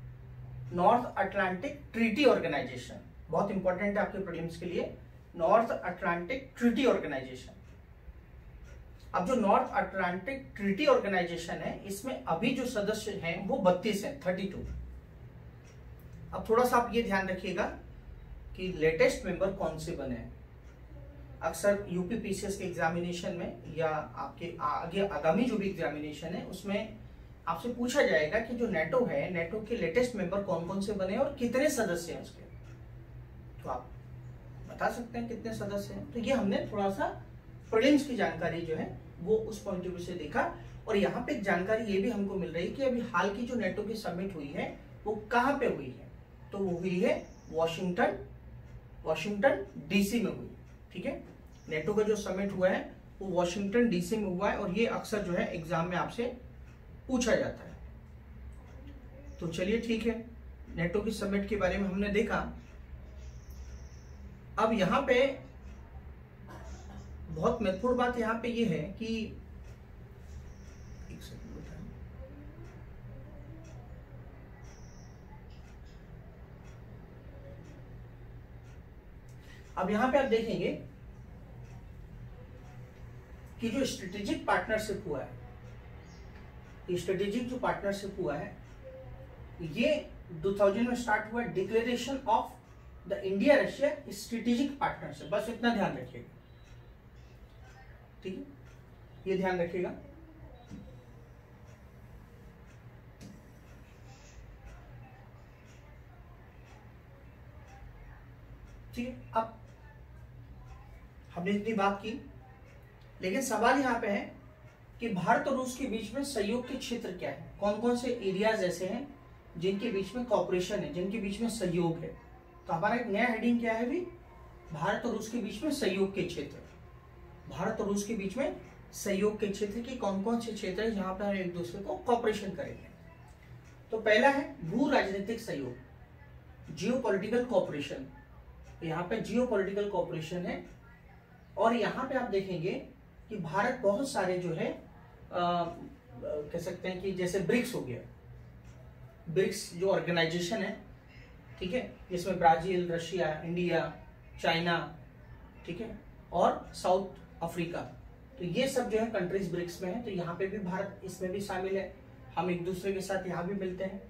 नॉर्थ अटलांटिक ट्रीटी ऑर्गेनाइजेशन, बहुत इंपॉर्टेंट है आपके प्रीलिम्स के लिए, नॉर्थ अटलांटिक ट्रीटी ऑर्गेनाइजेशन। अब जो नॉर्थ अटलांटिक ट्रीटी ऑर्गेनाइजेशन है, इसमें अभी जो सदस्य हैं वो 32 हैं, 32। अब थोड़ा सा आप ये ध्यान रखिएगा कि लेटेस्ट मेंबर कौन से बने हैं। अक्सर यूपीपीसीएस के एग्जामिनेशन में या आपके आगे आगामी जो भी एग्जामिनेशन है उसमें आपसे पूछा जाएगा कि जो नेटो है, नेटो के लेटेस्ट मेंबर कौन कौन से बने और कितने सदस्य हैं उसके, तो आप बता सकते हैं कितने सदस्य हैं। तो ये हमने थोड़ा सा प्रीलिम्स की जानकारी जो है वो उस पॉइंट ऑफ व्यू से देखा। और यहाँ पे एक जानकारी ये भी हमको मिल रही है कि अभी हाल की जो नेटो की समिट हुई है वो कहाँ पे हुई है, तो वो हुई है वॉशिंगटन डीसी में हुई, ठीक है। नेटो का जो समिट हुआ है वो वॉशिंगटन डीसी में हुआ है, और ये अक्सर जो है एग्जाम में आपसे पूछा जाता है। तो चलिए ठीक है, नेटो की समिट के बारे में हमने देखा। अब यहाँ पे बहुत महत्वपूर्ण बात यहाँ पे ये है कि एक सेकंड बताएं, अब यहाँ पे आप देखेंगे कि जो स्ट्रेटेजिक पार्टनरशिप हुआ है, स्ट्रेटेजिक जो पार्टनरशिप हुआ है ये 2000 में स्टार्ट हुआ, declaration of the India Russia strategic partnership, बस इतना ध्यान रखिएगा, ठीक है, ये ध्यान रखिएगा। ठीक है, अब हमने इतनी बात की, लेकिन सवाल यहाँ पे है कि भारत और रूस के बीच में सहयोग के क्षेत्र क्या है, कौन कौन से एरियाज ऐसे हैं जिनके बीच में कॉपरेशन है, जिनके बीच में सहयोग है। तो हमारा एक नया हेडिंग क्या है भी, भारत और रूस के बीच में सहयोग के क्षेत्र। भारत और रूस के बीच में सहयोग के क्षेत्र की कौन कौन से क्षेत्र है जहां पर हम एक दूसरे को कॉपरेशन करेंगे। तो पहला है भू राजनीतिक सहयोग, जियोपॉलिटिकल कॉपरेशन। यहाँ पे जियोपॉलिटिकल कॉपरेशन है, और यहाँ पे आप देखेंगे कि भारत बहुत सारे जो है कह सकते हैं कि जैसे ब्रिक्स हो गया, ब्रिक्स जो ऑर्गेनाइजेशन है, ठीक है, जिसमें ब्राजील, रशिया, इंडिया, चाइना, ठीक है, और साउथ अफ्रीका, तो ये सब जो है कंट्रीज ब्रिक्स में है। तो यहाँ पे भी भारत इसमें भी शामिल है, हम एक दूसरे के साथ यहाँ भी मिलते हैं।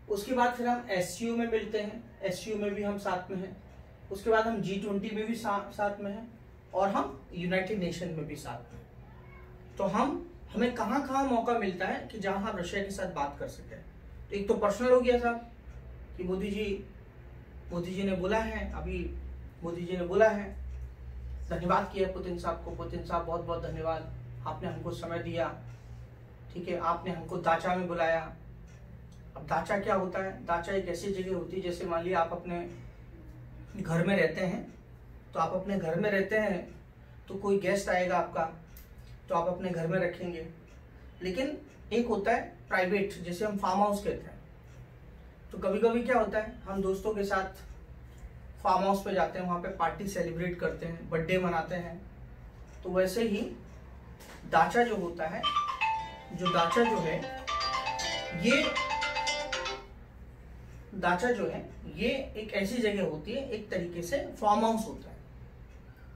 उसके बाद फिर हम एससीओ में मिलते हैं, एससीओ में भी हम साथ में हैं। उसके बाद हम G20 में भी साथ में हैं, और हम यूनाइटेड नेशन में भी साथ में। तो हमें कहाँ कहाँ मौका मिलता है कि जहां हम रशिया के साथ बात कर सके। तो एक तो पर्सनल हो गया साहब कि मोदी जी ने बोला है, अभी मोदी जी ने बोला है, धन्यवाद किया पुतिन साहब को, पुतिन साहब बहुत बहुत धन्यवाद, आपने हमको समय दिया, ठीक है, आपने हमको दाचा में बुलाया। अब दाचा क्या होता है? दाचा एक ऐसी जगह होती है, जैसे मान लिया आप अपने घर में रहते हैं, तो आप अपने घर में रहते हैं तो कोई गेस्ट आएगा आपका, तो आप अपने घर में रखेंगे। लेकिन एक होता है प्राइवेट, जैसे हम फार्म हाउस कहते हैं। तो कभी कभी क्या होता है, हम दोस्तों के साथ फार्म हाउस पे जाते हैं, वहाँ पे पार्टी सेलिब्रेट करते हैं, बर्थडे मनाते हैं। तो वैसे ही दाचा जो होता है, जो दाचा जो है, ये दाचा जो है ये एक ऐसी जगह होती है, एक तरीके से फार्म हाउस होता है।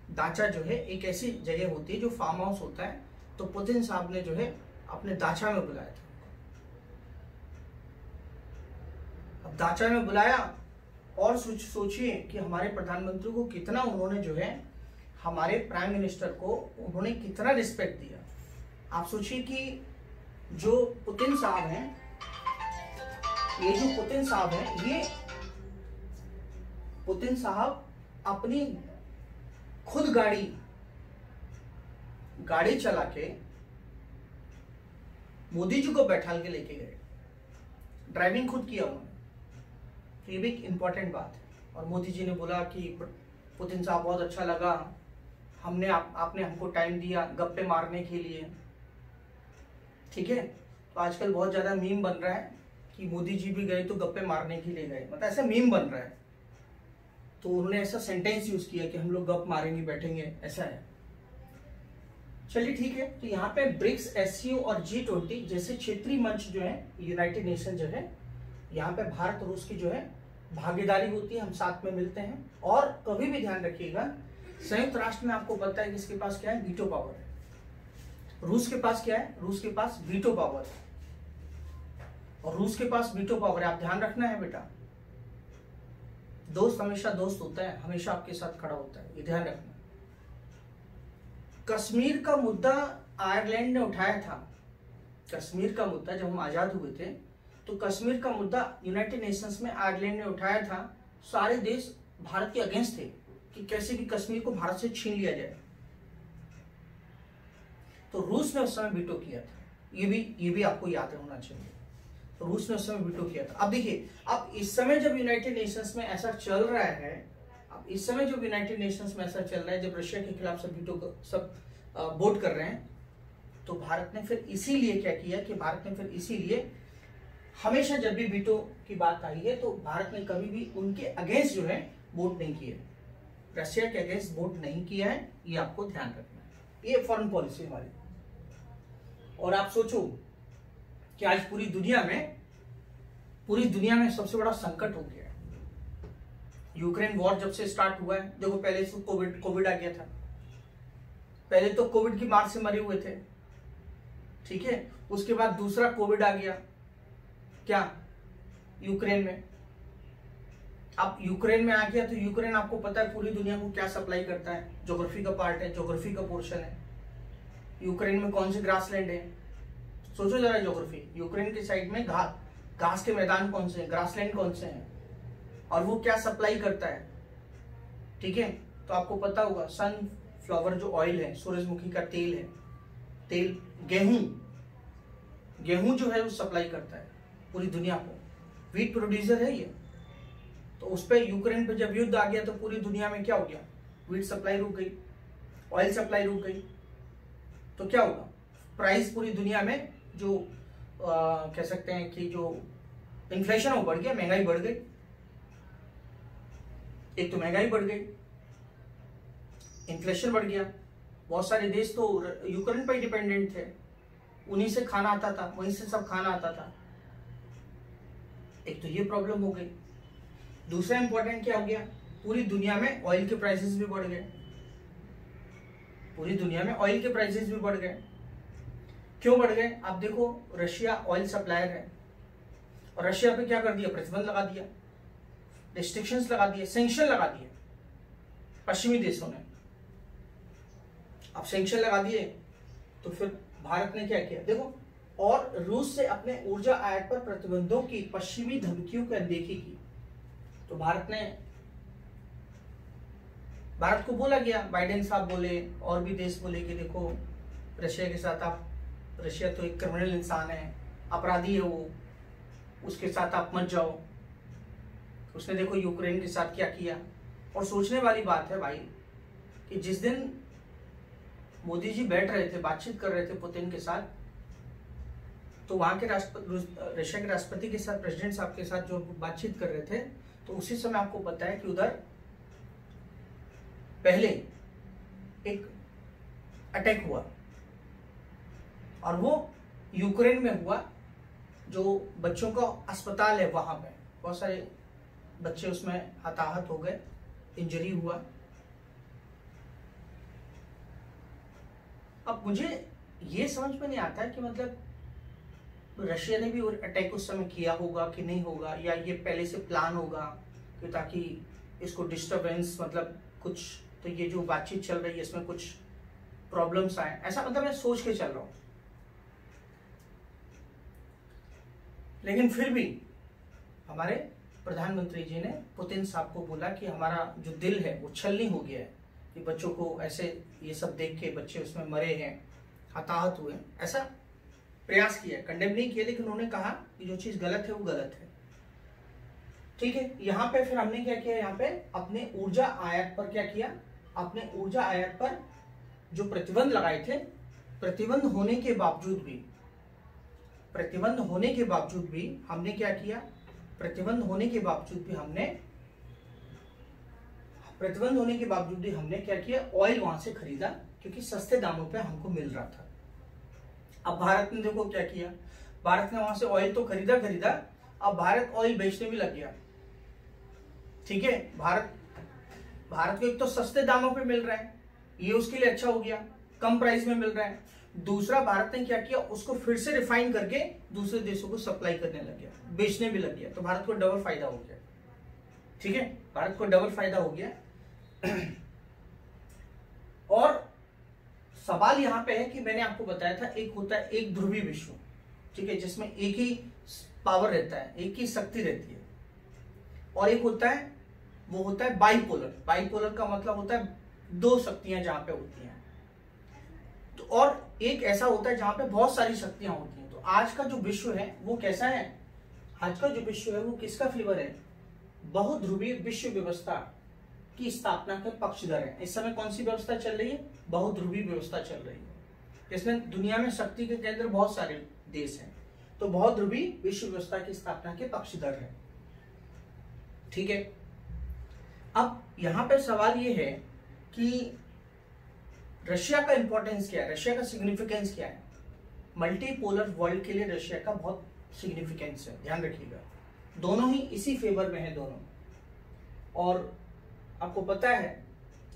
दाचा जो है एक ऐसी जगह होती है जो फार्म हाउस होता है। तो पुतिन साहब ने जो है अपने दाचा में बुलाया था। अब दाचा में बुलाया, और सोचिए कि हमारे प्रधानमंत्री को कितना उन्होंने जो है, हमारे प्राइम मिनिस्टर को उन्होंने कितना रिस्पेक्ट दिया। आप सोचिए कि जो पुतिन साहब हैं, ये जो पुतिन साहब हैं, ये पुतिन साहब अपनी खुद गाड़ी चला के मोदी जी को बैठाल के लेके गए, ड्राइविंग खुद किया उन्होंने। तो ये भी एक इंपॉर्टेंट बात है। और मोदी जी ने बोला कि पुतिन साहब बहुत अच्छा लगा, हमने आपने हमको टाइम दिया गप्पे मारने के लिए, ठीक है। तो आजकल बहुत ज्यादा मीम बन रहा है कि मोदी जी भी गए तो गप्पे मारने के लिए गए, मतलब ऐसा मीम बन रहा है। तो उन्होंने ऐसा सेंटेंस यूज किया कि हम लोग गप मारेंगे, बैठेंगे, ऐसा है। चलिए ठीक है। तो यहाँ पे ब्रिक्स, एससीओ और G20 जैसे क्षेत्रीय मंच जो है, यूनाइटेड नेशन जो है, यहाँ पे भारत और रूस की जो है भागीदारी होती है, हम साथ में मिलते हैं। और कभी भी ध्यान रखिएगा, संयुक्त राष्ट्र में आपको पता है किसके पास क्या है? वीटो पावर है। रूस के पास क्या है? रूस के पास वीटो पावर है। और रूस के पास वीटो पावर है, आप ध्यान रखना है बेटा। दोस्त हमेशा दोस्त होता है, हमेशा आपके साथ खड़ा होता है, ये ध्यान रखना। कश्मीर का मुद्दा आयरलैंड ने उठाया था। कश्मीर का मुद्दा जब हम आजाद हुए थे, तो कश्मीर का मुद्दा यूनाइटेड नेशंस में आयरलैंड ने उठाया था। सारे देश भारत के अगेंस्ट थे कि कैसे भी कश्मीर को भारत से छीन लिया जाए। तो रूस ने उस समय वीटो किया था, ये भी आपको याद होना चाहिए। तो रूस ने उस समय वीटो किया था। अब देखिए, अब इस समय जब यूनाइटेड नेशंस में ऐसा चल रहा है, अब इस समय जब यूनाइटेड नेशंस में ऐसा चल रहा है, जब रशिया के खिलाफ सब वोट कर रहे हैं, तो भारत ने फिर इसीलिए क्या किया कि भारत ने फिर इसीलिए हमेशा जब भी वीटो की बात आई है, तो भारत ने कभी भी उनके अगेंस्ट जो है वोट नहीं किया, रशिया के अगेंस्ट वोट नहीं किया है। ये आपको ध्यान रखना है, ये फॉरेन पॉलिसी हमारी। और आप सोचो कि आज पूरी दुनिया में सबसे बड़ा संकट हो गया है। यूक्रेन वॉर जब से स्टार्ट हुआ है, देखो पहले से कोविड आ गया था, पहले तो कोविड की मार से मरे हुए थे, ठीक है। उसके बाद दूसरा कोविड आ गया, क्या? यूक्रेन में। अब यूक्रेन में आ गया, तो यूक्रेन आपको पता है पूरी दुनिया को क्या सप्लाई करता है, ज्योग्राफी का पार्ट है, ज्योग्राफी का पोर्शन है। यूक्रेन में कौन से ग्रासलैंड है, सोचो जरा ज्योग्राफी। यूक्रेन के साइड में घास के मैदान कौन से हैं, ग्रासलैंड कौन से हैं, और वो क्या सप्लाई करता है, ठीक है। तो आपको पता होगा सनफ्लावर जो ऑयल है, सूरजमुखी का तेल है, गेहूं जो है वो सप्लाई करता है पूरी दुनिया को, व्हीट प्रोड्यूसर है ये। तो उस पर यूक्रेन पे जब युद्ध आ गया, तो पूरी दुनिया में क्या हो गया? व्हीट सप्लाई रुक गई, ऑयल सप्लाई रुक गई। तो क्या होगा? प्राइस पूरी दुनिया में जो कह सकते हैं कि जो इन्फ्लेशन वो बढ़ गया, महंगाई बढ़ गई। एक तो महंगाई बढ़ गई, इन्फ्लेशन बढ़ गया। बहुत सारे देश तो यूक्रेन पर ही डिपेंडेंट थे, उन्हीं से खाना आता था, वहीं से सब खाना आता था। एक तो ये प्रॉब्लम हो गई। दूसरा इंपॉर्टेंट क्या हो गया? पूरी दुनिया में ऑयल के प्राइसेस भी बढ़ गए, पूरी दुनिया में ऑयल के प्राइसेस भी बढ़ गए। क्यों बढ़ गए? आप देखो, रशिया ऑयल सप्लायर है, और रशिया पे क्या कर दिया? प्रतिबंध लगा दिया, रिस्ट्रिक्शंस लगा दिए, सैंक्शन लगा दिए पश्चिमी देशों ने। अब सैंक्शन लगा दिए, तो फिर भारत ने क्या किया? देखो, और रूस से अपने ऊर्जा आयात पर प्रतिबंधों की पश्चिमी धमकियों की अनदेखी की। तो भारत को बोला गया, बाइडेन साहब बोले, और भी देश बोले कि देखो रशिया के साथ आप रशिया तो एक क्रिमिनल इंसान है, अपराधी है वो, उसके साथ आप मत जाओ। उसने देखो यूक्रेन के साथ क्या किया। और सोचने वाली बात है भाई कि जिस दिन मोदी जी बैठ रहे थे, बातचीत कर रहे थे पुतिन के साथ, तो वहां के रशिया के राष्ट्रपति के साथ, प्रेसिडेंट साहब के साथ जो बातचीत कर रहे थे, तो उसी समय आपको पता है कि उधर पहले एक अटैक हुआ और वो यूक्रेन में हुआ, जो बच्चों का अस्पताल है वहां पे बहुत सारे बच्चे उसमें हताहत हो गए, इंजरी हुआ। अब मुझे ये समझ में नहीं आता है कि मतलब रशिया ने भी अटैक उस समय किया होगा कि नहीं होगा, या ये पहले से प्लान होगा कि ताकि इसको डिस्टरबेंस, मतलब कुछ, तो ये जो बातचीत चल रही है इसमें कुछ प्रॉब्लम्स आए, ऐसा मतलब मैं सोच के चल रहा हूं। लेकिन फिर भी हमारे प्रधानमंत्री जी ने पुतिन साहब को बोला कि हमारा जो दिल है वो छलनी हो गया है कि बच्चों को ऐसे ये सब देख के बच्चे उसमें मरे हैं, हताहत हुए, ऐसा प्रयास किया, कंडेम नहीं किया, लेकिन उन्होंने कहा कि जो चीज गलत है वो गलत है। ठीक है, यहाँ पे फिर हमने क्या किया, यहाँ पे अपने ऊर्जा आयात पर क्या किया, अपने ऊर्जा आयात पर जो प्रतिबंध लगाए थे, प्रतिबंध होने के बावजूद भी हमने क्या किया, प्रतिबंध होने के बावजूद भी हमने क्या किया, ऑयल वहां से खरीदा, क्योंकि सस्ते दामों पे हमको मिल रहा था। अब भारत ने देखो क्या किया, भारत ने वहां से ऑयल तो खरीदा, अब भारत ऑयल बेचने भी लग गया। ठीक है, भारत को एक तो सस्ते दामों पे मिल रहा है, ये उसके लिए अच्छा हो गया, कम प्राइस में मिल रहा है। दूसरा, भारत ने क्या किया, उसको फिर से रिफाइन करके दूसरे देशों को सप्लाई करने लग गया, बेचने भी लग गया, तो भारत को डबल फायदा हो गया। ठीक है, भारत को डबल फायदा हो गया। और सवाल यहां पे है कि मैंने आपको बताया था, एक होता है एक ध्रुवीय विश्व, ठीक है, जिसमें एक ही पावर रहता है, एक ही शक्ति रहती है, और एक होता है वो होता है बाइपोलर। बाइपोलर का मतलब होता है दो शक्तियां जहां पे होती हैं, तो और एक ऐसा होता है जहां पे बहुत सारी शक्तियां होती हैं। तो आज का जो विश्व है वो कैसा है, आज का जो विश्व है वो किसका फेवर है, बहुध्रुवीय विश्व व्यवस्था की स्थापना के पक्षधर है। इस समय कौन सी व्यवस्था चल रही है, बहुध्रुवीय व्यवस्था चल रही है, जिसमें दुनिया में शक्ति के केंद्र बहुत सारे देश हैं, तो बहुध्रुवीय विश्व व्यवस्था की स्थापना के पक्षधर है। ठीक है, अब यहां पे सवाल ये है कि रशिया का इंपॉर्टेंस क्या है, रशिया का सिग्निफिकेंस क्या है। मल्टीपोलर वर्ल्ड के लिए रशिया का बहुत सिग्निफिकेंस है, ध्यान रखिएगा। दोनों ही इसी फेवर में है दोनों। और आपको पता है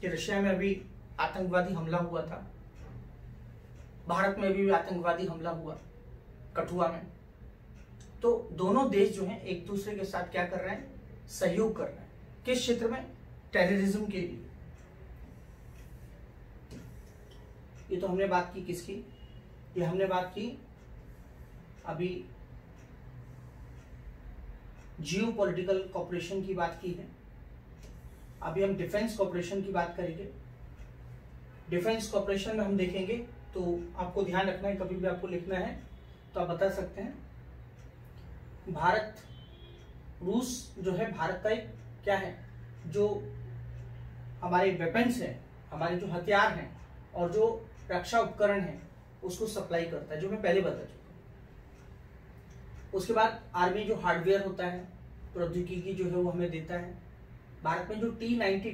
कि रशिया में अभी आतंकवादी हमला हुआ था, भारत में भी आतंकवादी हमला हुआ कठुआ में। तो दोनों देश जो हैं एक दूसरे के साथ क्या कर रहे हैं, सहयोग कर रहे हैं, किस क्षेत्र में, टेररिज्म के लिए। ये तो हमने बात की किसकी, ये हमने बात की अभी जियो पॉलिटिकल कॉपरेशन की बात की है। अभी हम डिफेंस कॉपरेशन की बात करेंगे। डिफेंस कॉपरेशन में हम देखेंगे, तो आपको ध्यान रखना है, कभी भी आपको लिखना है तो आप बता सकते हैं। भारत, रूस जो है भारत का एक क्या है, जो हमारे वेपन्स हैं, हमारे जो हथियार हैं और जो रक्षा उपकरण है उसको सप्लाई करता है, जो मैं पहले बता चुका हूं। उसके बाद आर्मी जो हार्डवेयर होता है, प्रौद्योगिकी जो है वो हमें देता है। भारत में जो T-90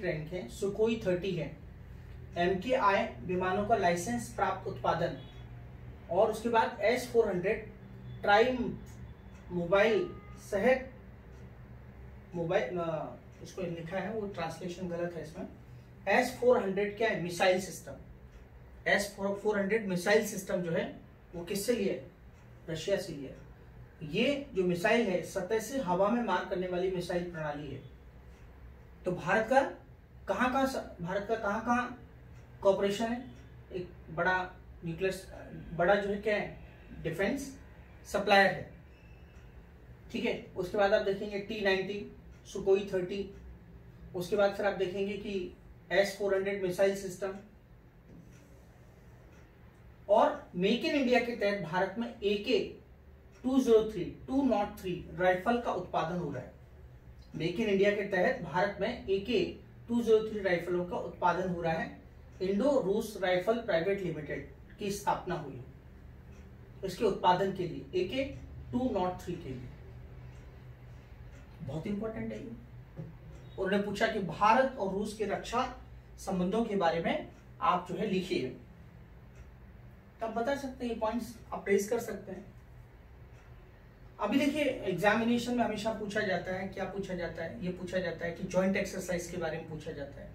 टैंक है, सुखोई 30 है, MKI विमानों का लाइसेंस प्राप्त उत्पादन, और उसके बाद S-400 ट्राइम्फ मोबाइल शहर मोबाइल, इसको लिखा है वो ट्रांसलेशन गलत है इसमें। S-400 क्या है, missile system. S-400 missile system जो है वो किससे लिए, रशिया से लिए। ये जो मिसाइल है सतह से हवा में मार करने वाली मिसाइल प्रणाली है। तो भारत का कहां कहां कॉपरेशन है, एक बड़ा न्यूक्लियस, बड़ा जो है क्या है, डिफेंस सप्लायर है। ठीक है, उसके बाद आप देखेंगे T-90, सुखोई 30, उसके बाद फिर आप देखेंगे कि S-400 मिसाइल सिस्टम, और मेक इन इंडिया के तहत भारत में AK-203 राइफल का उत्पादन हो रहा है। मेक इन इंडिया के तहत भारत में AK-203 राइफलों का उत्पादन हो रहा है। इंडो रूस राइफल प्राइवेट लिमिटेड की स्थापना हुई है इसके उत्पादन के लिए, AK-203 के लिए। बहुत इंपॉर्टेंट है ये। उन्होंने पूछा कि भारत और रूस के रक्षा संबंधों के बारे में आप जो है लिखिए, तब बता सकते हैं, ये पॉइंट्स आप रेज कर सकते हैं। अभी देखिए एग्जामिनेशन में हमेशा पूछा जाता है, क्या पूछा जाता है, ये पूछा जाता है कि जॉइंट एक्सरसाइज के बारे में पूछा जाता है,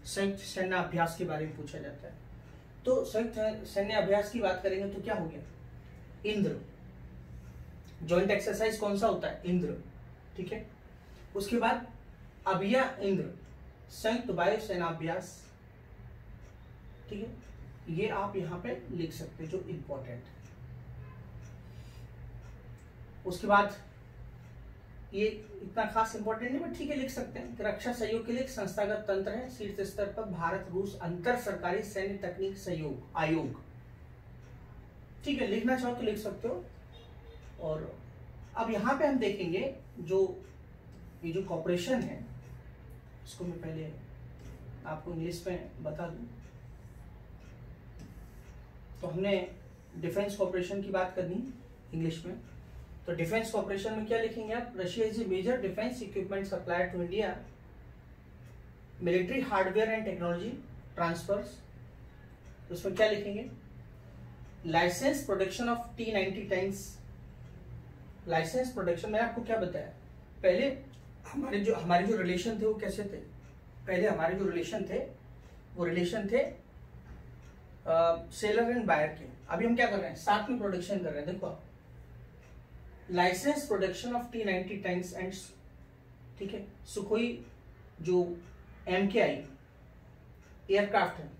संयुक्त सैन्य अभ्यास के बारे में पूछा जाता है। तो संयुक्त सैन्य अभ्यास की बात करेंगे तो क्या हो गया, इंद्र। जॉइंट एक्सरसाइज कौन सा होता है, इंद्र, ठीक है। उसके बाद अभिया इंद्र, संयुक्त वायु सेनाभ्यास, ठीक है, ये आप यहां पे लिख सकते हैं जो इंपॉर्टेंट है। उसके बाद ये इतना खास इंपॉर्टेंट नहीं, बट ठीक है लिख सकते हैं कि रक्षा सहयोग के लिए एक संस्थागत तंत्र है शीर्ष स्तर पर भारत रूस अंतर सरकारी सैन्य तकनीक सहयोग आयोग, ठीक है, लिखना चाहो तो लिख सकते हो। और अब यहां पे हम देखेंगे जो ये जो कॉर्पोरेशन है, इसको मैं पहले आपको इंग्लिश में बता दूं। तो हमने डिफेंस कॉर्पोरेशन की बात करनी इंग्लिश में, तो डिफेंस कॉर्पोरेशन में क्या लिखेंगे आप, Russia is a major defence equipment supplier to India, military hardware and technology transfers. उसमें क्या लिखेंगे, licence production of T-90 tanks. Licence production मैंने आपको क्या बताया, पहले हमारे जो रिलेशन थे वो कैसे थे, पहले हमारे जो रिलेशन थे वो रिलेशन थे सेलर एंड बायर के। अभी हम क्या कर रहे हैं, साथ में प्रोडक्शन कर रहे हैं। देखो licence production of T-90 tanks and, ठीक है, सुखोई जो MKI एयरक्राफ्ट है,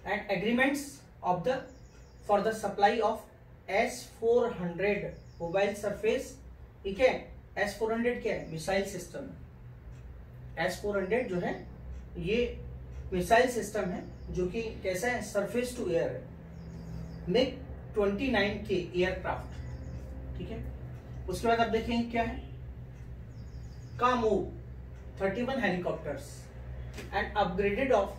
and agreements of the for the supply of S-400 mobile surface, ठीक है। S-400 क्या है, मिसाइल सिस्टम है। S-400 जो है ये मिसाइल सिस्टम है जो कि कैसा है, सरफेस टू एयर है। MiG-29 के एयरक्राफ्ट, ठीक है। उसके बाद आप देखेंगे क्या है, Ka-Mov 31 helicopters and upgraded of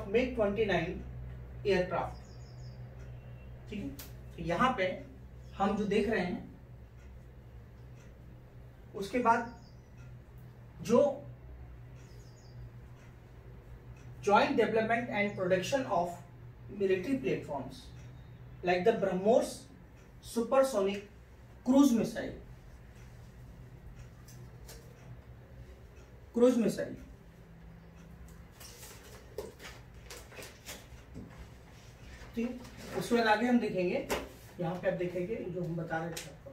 MiG-29 aircraft, ठीक है। तो यहां पे हम जो देख रहे हैं, उसके बाद जो joint development and production of military platforms like the BrahMos supersonic cruise missile, ठीक है। उसके बाद आगे हम देखेंगे, यहाँ पे आप देखेंगे जो हम बता रहे थे आपको,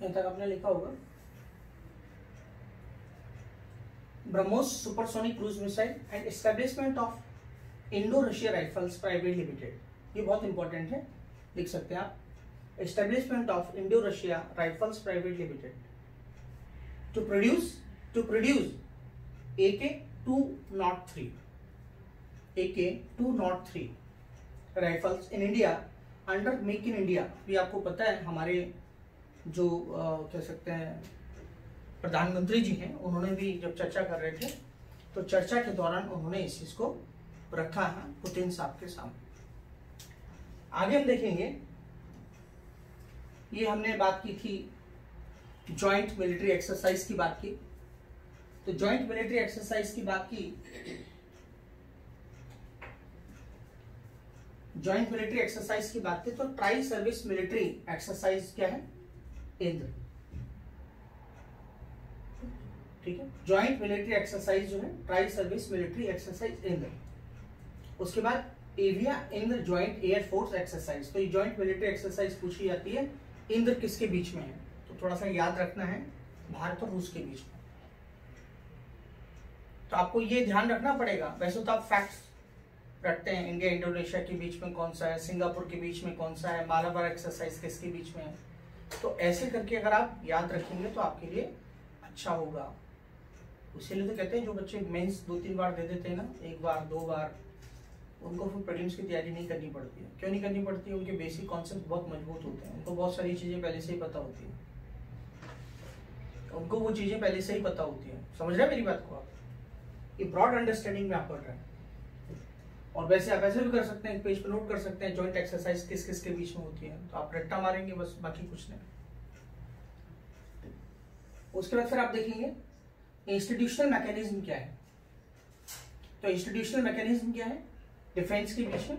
यहाँ तक आपने लिखा होगा, BrahMos supersonic cruise missile and establishment of Indo Russia rifles private limited, ये बहुत इंपॉर्टेंट है, लिख सकते हैं आप, establishment of Indo Russia rifles private limited to produce AK-203 rifles in India under make in India. ये आपको पता है हमारे जो कह सकते हैं प्रधानमंत्री जी हैं, उन्होंने भी जब चर्चा कर रहे थे तो चर्चा के दौरान उन्होंने इस चीज को रखा है पुतिन साहब के सामने। आगे हम देखेंगे, ये हमने बात की थी जॉइंट मिलिट्री एक्सरसाइज की बात की, तो जॉइंट मिलिट्री एक्सरसाइज की बात की, जॉइंट मिलिट्री एक्सरसाइज की बात की तो ट्राई सर्विस मिलिट्री एक्सरसाइज क्या है, इंद्र, ठीक है। जॉइंट मिलिट्री एक्सरसाइज जो है tri service military exercise Indra. उसके बाद Avia Indra joint air force exercise, तो ये जॉइंट मिलिट्री एक्सरसाइज पूछी जाती है, इंद्र किसके बीच में है, तो थोड़ा सा याद रखना है, भारत और रूस के बीच में। तो आपको ये ध्यान रखना पड़ेगा, वैसे तो आप फैक्ट्स रखते हैं, इंडिया इंडोनेशिया के बीच में कौन सा है, सिंगापुर के बीच में कौन सा है, मालाबार एक्सरसाइज किसके बीच में है, तो ऐसे करके अगर आप याद रखेंगे तो आपके लिए अच्छा होगा। इसीलिए तो कहते हैं जो बच्चे मेंस 2-3 बार दे देते हैं ना, 1 बार 2 बार, उनको फिर प्रीलिम्स की तैयारी नहीं करनी पड़ती है। क्यों नहीं करनी पड़ती है? उनके बेसिक कॉन्सेप्ट बहुत मजबूत होते हैं, उनको बहुत सारी चीज़ें पहले से ही पता होती है, उनको वो चीज़ें पहले से ही पता होती है। समझ रहे हैं मेरी बात को आप? ये ब्रॉड अंडरस्टैंडिंग में आप पढ़ रहे हैं। और वैसे आप ऐसे भी कर सकते हैं, एक पेज पर नोट कर सकते हैं जॉइंट एक्सरसाइज किस किस के बीच में होती है, तो आप रट्टा मारेंगे बस, बाकी कुछ नहीं। उसके बाद फिर आप देखेंगे इंस्टीट्यूशनल मैकेनिज्म क्या है। तो इंस्टीट्यूशनल मैकेनिज्म क्या है डिफेंस के बीच में?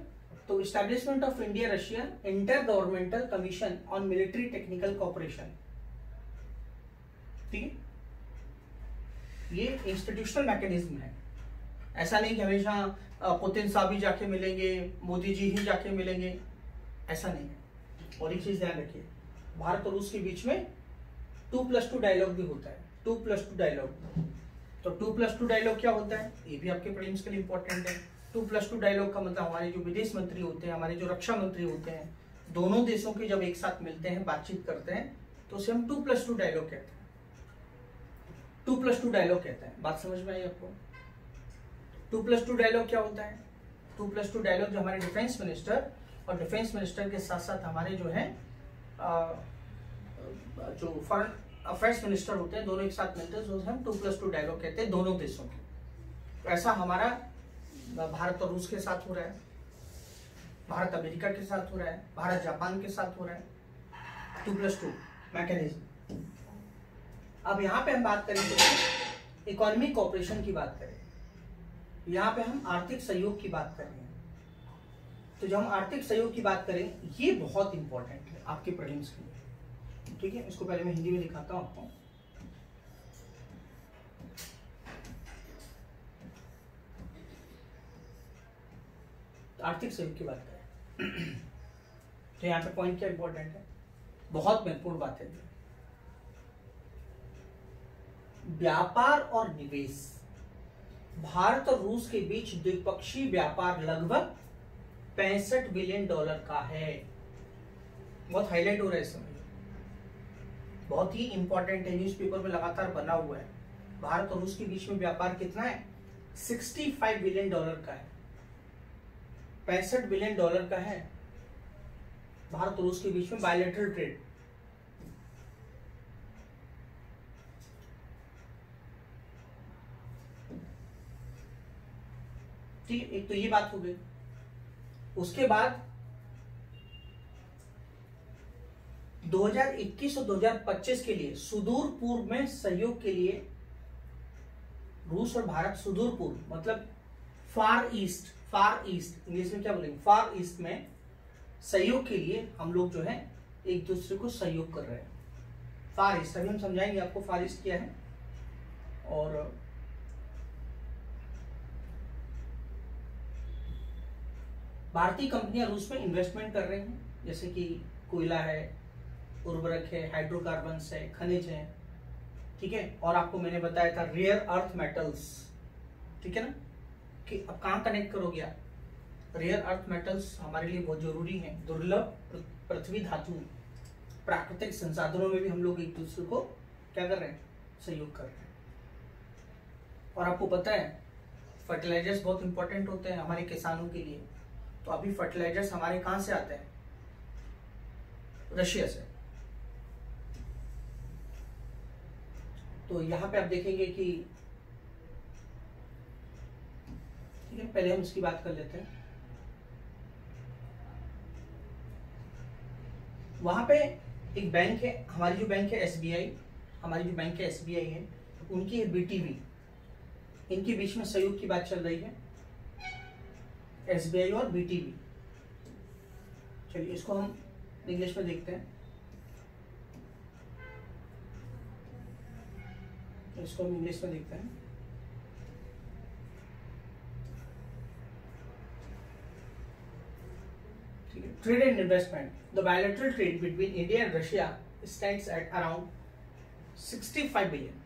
तो establishment of India Russia inter governmental commission on military technical cooperation, ठीक है, ये इंस्टीट्यूशनल मैकेनिज्म है। ऐसा नहीं कि हमेशा पुतिन साहब ही जाके मिलेंगे, मोदी जी ही जाके मिलेंगे, ऐसा नहीं है। और एक चीज ध्यान रखिए, भारत और रूस के बीच में 2+2 डायलॉग भी होता है। 2+2 डायलॉग, तो 2+2 डायलॉग क्या होता है, ये भी आपके प्रीलिम्स के लिए इंपॉर्टेंट है। 2+2 डायलॉग का मतलब हमारे जो विदेश मंत्री होते हैं, हमारे जो रक्षा मंत्री होते हैं, दोनों देशों के जब एक साथ मिलते हैं, बातचीत करते हैं, तो उसे हम 2+2 डायलॉग कहते हैं। 2+2 डायलॉग कहते हैं। बात समझ में आई आपको? 2+2 डायलॉग क्या होता है? 2+2 डायलॉग जो हमारे डिफेंस मिनिस्टर और डिफेंस मिनिस्टर के साथ साथ हमारे जो है जो फॉरेन अफेयर्स मिनिस्टर होते हैं, दोनों एक साथ मिलते हैं, तो हम 2+2 डायलॉग कहते हैं दोनों देशों के। तो ऐसा हमारा भारत और रूस के साथ हो रहा है, भारत अमेरिका के साथ हो रहा है, भारत जापान के साथ हो रहा है, 2+2 मैकेनिज्म। अब यहाँ पे हम बात करेंगे इकोनॉमिक कोऑपरेशन की बात करें, यहाँ पे हम आर्थिक सहयोग की बात कर रहे हैं। तो जब हम आर्थिक सहयोग की बात करें, ये बहुत इंपॉर्टेंट है आपके प्रीलिम्स के लिए, ठीक है। इसको पहले मैं हिंदी में दिखाता हूँ आपको। तो आर्थिक सहयोग की बात करें तो यहाँ पे पॉइंट क्या इंपॉर्टेंट है, बहुत महत्वपूर्ण बात है। व्यापार और निवेश, भारत और रूस के बीच द्विपक्षीय व्यापार लगभग $65 बिलियन का है। बहुत हाईलाइट हो रहा है इस समय, बहुत ही इंपॉर्टेंट है, न्यूज़पेपर में लगातार बना हुआ है। भारत और रूस के बीच में व्यापार कितना है? 65 बिलियन डॉलर का है, 65 बिलियन डॉलर का है भारत और रूस के बीच में बायलैटरल ट्रेड। ठीक, एक तो ये बात हो गई। उसके बाद 2021 और 2025 के लिए सुदूर पूर्व में सहयोग के लिए रूस और भारत, सुदूर पूर्व मतलब फार ईस्ट, फार ईस्ट इंग्लिश में क्या बोलेंगे, फार ईस्ट में सहयोग के लिए हम लोग जो है एक दूसरे को सहयोग कर रहे हैं। फार ईस्ट, अभी हम समझाएंगे आपको फार ईस्ट क्या है। और भारतीय कंपनियां रूस में इन्वेस्टमेंट कर रही हैं, जैसे कि कोयला है, उर्वरक है, हाइड्रोकार्बन्स है, खनिज है, ठीक है। और आपको मैंने बताया था रेयर अर्थ मेटल्स, ठीक है ना, कि अब कहाँ कनेक्ट करोगे आप, रेयर अर्थ मेटल्स हमारे लिए बहुत जरूरी है। दुर्लभ पृथ्वी धातु, प्राकृतिक संसाधनों में भी हम लोग एक दूसरे को क्या कर रहे हैं, सहयोग कर रहे हैं। और आपको पता है फर्टिलाइजर्स बहुत इंपॉर्टेंट होते हैं हमारे किसानों के लिए। तो अभी फर्टिलाइजर्स हमारे कहां से आते हैं, रशिया से। तो यहां पे आप देखेंगे कि ठीक है, पहले हम इसकी बात कर लेते हैं। वहां पे एक बैंक है, हमारी जो बैंक है एसबीआई, हमारी जो बैंक है एसबीआई है, उनकी है बीटीवी, इनके बीच में सहयोग की बात चल रही है, एसबीआई और बीटीवी। चलिए इसको हम इंग्लिश में देखते हैं, इसको हम इंग्लिश में देखते हैं। ठीक है, trade and investment, the bilateral trade between India and Russia stands at around 65 billion.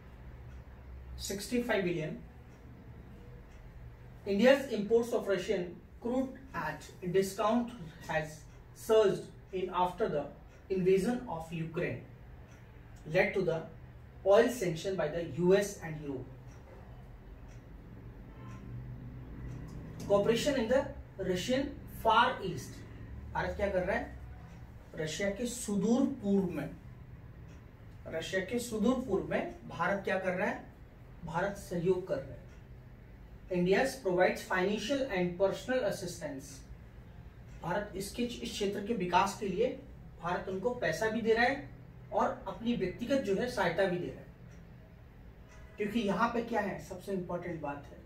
65 billion. India's imports of Russian crude at discount has surged in after the invasion of Ukraine, led to the oil sanctioned by the US and Europe. Cooperation in the Russian Far East. Bharat क्या कर रहा है? रशिया के सुदूर पूर्व में, रशिया के सुदूर पूर्व में भारत क्या कर रहा है? भारत सहयोग कर रहा है। India provides financial and personal assistance. Bharat इस क्षेत्र के विकास के लिए भारत उनको पैसा भी दे रहा है और अपनी व्यक्तिगत जो है सहायता भी दे रहा है। क्योंकि यहाँ पे क्या है, सबसे इंपॉर्टेंट बात है,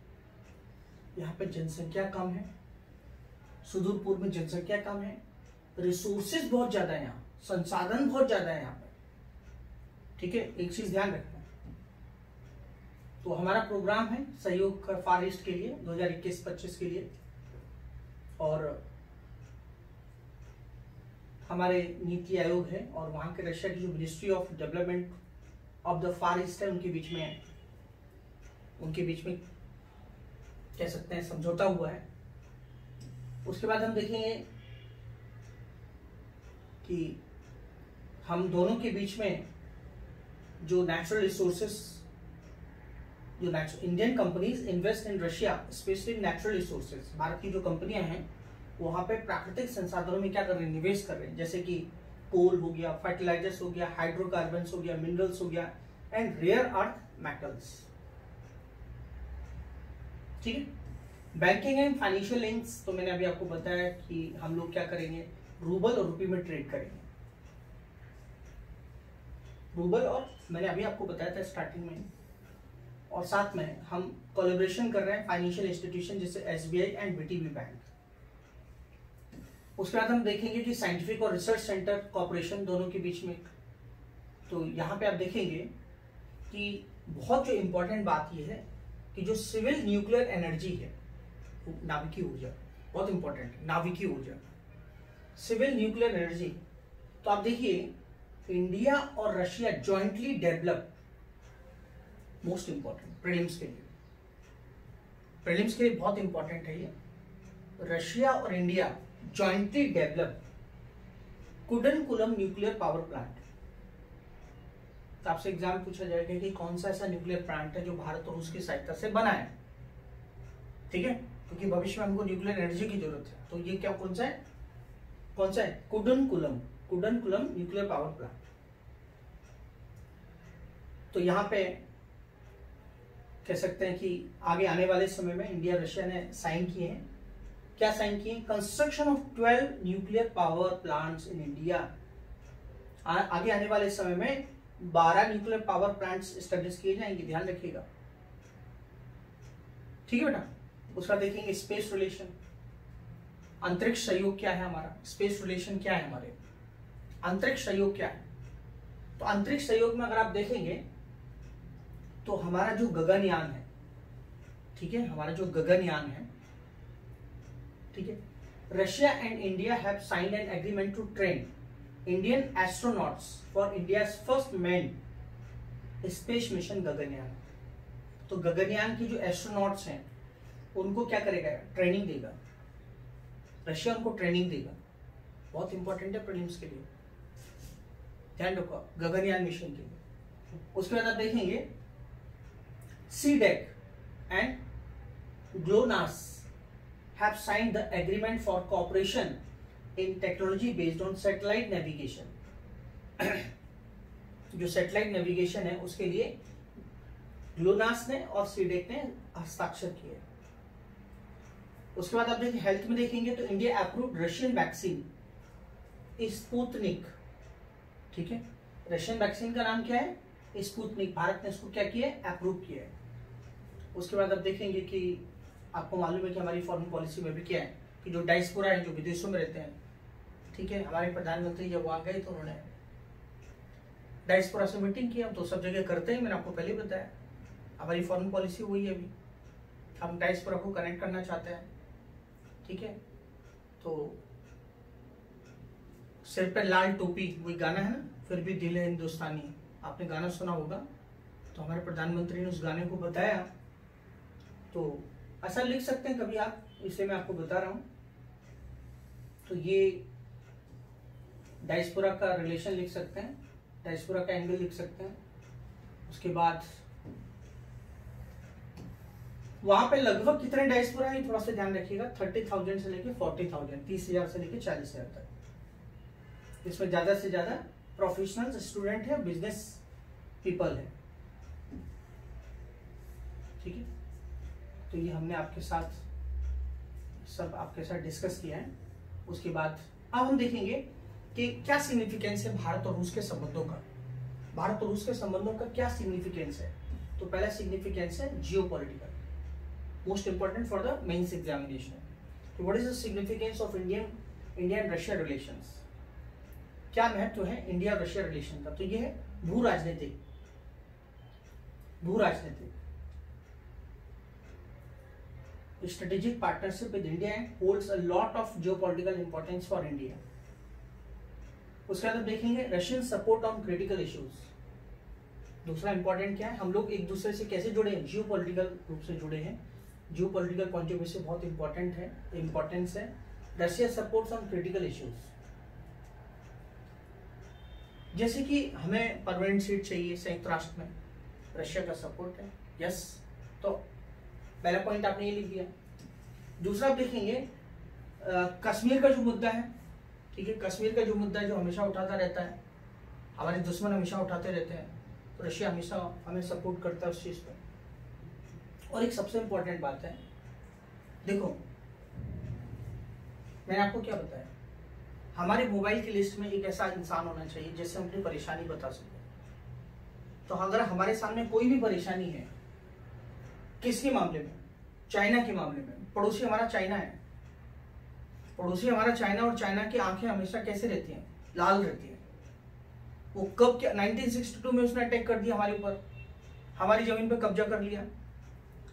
यहाँ पे जनसंख्या कम है, सुदूर पूर्व में जनसंख्या कम है, रिसोर्सेज बहुत ज्यादा है, यहाँ संसाधन बहुत ज्यादा है यहाँ पे। ठीक है, एक चीज ध्यान रखना। तो हमारा प्रोग्राम है सहयोग फार ईस्ट के लिए 2021-25 के लिए, और हमारे नीति आयोग है और वहां के रशिया की जो ministry of development of the far east है उनके बीच में कह सकते हैं समझौता हुआ है। उसके बाद हम देखेंगे कि हम दोनों के बीच में जो नेचुरल रिसोर्सेस, जो Indian companies invest in Russia specially natural resources, Bharat की जो कंपनियां हैं वहां पे प्राकृतिक संसाधनों में क्या कर रहे हैं, निवेश कर रहे हैं, जैसे कि कोल हो गया, फर्टिलाइजर्स हो गया, हाइड्रोकार्बन्स हो गया, मिनरल्स हो गया एंड रेयर अर्थ मेटल्स। ठीक है, बैंकिंग एंड फाइनेंशियल लिंक्स तो मैंने अभी आपको बताया कि हम लोग क्या करेंगे, रूबल और रुपये में ट्रेड करेंगे। रूबल और मैंने अभी आपको बताया था स्टार्टिंग में, और साथ में हम कोलैबोरेशन कर रहे हैं फाइनेंशियल इंस्टीट्यूशन जैसे एसबीआई एंड बीटीबी बैंक। उसके बाद हम देखेंगे कि साइंटिफिक और रिसर्च सेंटर कॉर्पोरेशन दोनों के बीच में। तो यहाँ पे आप देखेंगे कि बहुत जो इम्पोर्टेंट बात यह है कि जो सिविल न्यूक्लियर एनर्जी है, नाभिकीय ऊर्जा बहुत इंपॉर्टेंट है, नाभिकीय ऊर्जा, सिविल न्यूक्लियर एनर्जी। तो आप देखिए इंडिया और Russia jointly develop, most important prelims के लिए बहुत इंपॉर्टेंट है ये, रशिया और India jointly develop Kudankulam nuclear power plant. तो आपसे एग्जाम पूछा जाएगा कि कौन सा ऐसा न्यूक्लियर प्लांट है जो भारत और रूस की सहायता से बना है। ठीक है, क्योंकि भविष्य में हमको न्यूक्लियर एनर्जी की जरूरत है। तो ये क्या कौन सा है कुडनकुलम न्यूक्लियर पावर प्लांट। तो यहाँ पे कह सकते हैं कि आगे आने वाले समय में इंडिया रशिया ने साइन किए हैं, क्या साइन किए, construction of 12 nuclear power plants in India. आगे आने वाले समय में 12 न्यूक्लियर पावर प्लांट्स एस्टेब्लिश किए जाएंगे, ध्यान रखिएगा। ठीक है बेटा। उसका देखेंगे स्पेस रिलेशन, अंतरिक्ष सहयोग क्या है हमारा, स्पेस रिलेशन क्या है हमारे, अंतरिक्ष सहयोग क्या है। तो अंतरिक्ष सहयोग में अगर आप देखेंगे तो हमारा जो गगनयान है, ठीक है, हमारा जो गगनयान है, ठीक है, Russia and India have signed an agreement to train Indian astronauts for India's first man space mission Gaganyaan. तो गगनयान की जो एस्ट्रोनॉट्स हैं उनको क्या करेगा, ट्रेनिंग देगा, रशिया उनको ट्रेनिंग देगा। बहुत इंपॉर्टेंट है प्रीलिम्स के लिए, ध्यान रखो गगनयान मिशन के लिए। उसके बाद आप देखेंगे CDAC and GLONASS have signed the agreement for cooperation in technology based on satellite navigation। जो सैटेलाइट नेविगेशन है उसके लिए ग्लोनास ने और सीडेक ने हस्ताक्षर किए। उसके बाद आप देखिए हेल्थ में देखेंगे तो India approved Russian vaccine Sputnik. ठीक है, रशियन वैक्सीन का नाम क्या है, स्पुतनिक। भारत ने इसको क्या किया, अप्रूव किया है। उसके बाद आप देखेंगे कि आपको मालूम है कि हमारी फॉरेन पॉलिसी में भी क्या है कि जो डायस्पोरा है, जो विदेशों में रहते हैं, ठीक है, हमारे प्रधानमंत्री जब वहां गए तो उन्होंने डायस्पोरा से मीटिंग किया। तो सब जगह करते हैं, मैंने आपको पहले बताया, हमारी फॉरेन पॉलिसी वही है। अभी हम डायस्पोरा को कनेक्ट करना चाहते हैं। ठीक है, तो सिर पे लाल टोपी, वही गाना है ना, फिर भी दिल है हिंदुस्तानी, आपने गाना सुना होगा। तो हमारे प्रधानमंत्री ने उस गाने को बताया। तो ऐसा लिख सकते हैं कभी आप, इसलिए मैं आपको बता रहा हूं। तो ये डायस्पोरा का रिलेशन लिख सकते हैं, डायस्पोरा का एंगल लिख सकते हैं। उसके बाद वहां पे लगभग कितने डायस्पोरा है थोड़ा सा ध्यान रखिएगा, 30,000 से लेके 40,000, 30,000 से लेके 40,000 तक। इसमें ज्यादा से ज्यादा प्रोफेशनल स्टूडेंट है, बिजनेस पीपल है, ठीक है। तो ये हमने आपके साथ सब आपके साथ डिस्कस किया है। उसके बाद अब हम देखेंगे कि क्या सिग्निफिकेंस है भारत और रूस के संबंधों का। भारत और रूस के संबंधों का क्या सिग्निफिकेंस है? तो पहला सिग्निफिकेंस है geopolitical, most important for the mains examination. What is the significance of Indian Russia relations? क्या महत्व है इंडिया रशिया रिलेशन का? तो ये है भू राजनीतिक strategic partnership with India holds a lot of geopolitical importance for India. उसके बाद देखेंगे Russian support on critical issues. दूसरा इंपॉर्टेंट क्या है, हम लोग एक दूसरे से कैसे जुड़े हैं? जियोपॉलिटिकल रूप से जुड़े हैं। जियोपॉलिटिकल पॉइंट ऑफ व्यू से बहुत इंपॉर्टेंट है, इंपॉर्टेंस है। Russia supports on critical issues, जैसे कि हमें परमानेंट सीट चाहिए संयुक्त राष्ट्र में, रशिया का सपोर्ट है, यस। तो पहला पॉइंट आपने ये लिख दिया। दूसरा आप देखेंगे कश्मीर का जो मुद्दा है, ठीक है, कश्मीर का जो मुद्दा है जो हमेशा उठाता रहता है, हमारे दुश्मन हमेशा उठाते रहते हैं, तो रशिया हमेशा हमें सपोर्ट करता है उस चीज पर। और एक सबसे इंपॉर्टेंट बात है, देखो मैंने आपको क्या बताया, हमारे मोबाइल की लिस्ट में एक ऐसा इंसान होना चाहिए जिससे हम अपनी परेशानी बता सकें। तो अगर हमारे सामने कोई भी परेशानी है, किसके मामले में? चाइना के मामले में। पड़ोसी हमारा चाइना है, पड़ोसी हमारा चाइना, और चाइना की आंखें हमेशा कैसे रहती हैं? लाल रहती हैं। वो कब क्या 1962 में उसने अटैक कर दिया हमारे ऊपर, हमारी जमीन पे कब्जा कर लिया,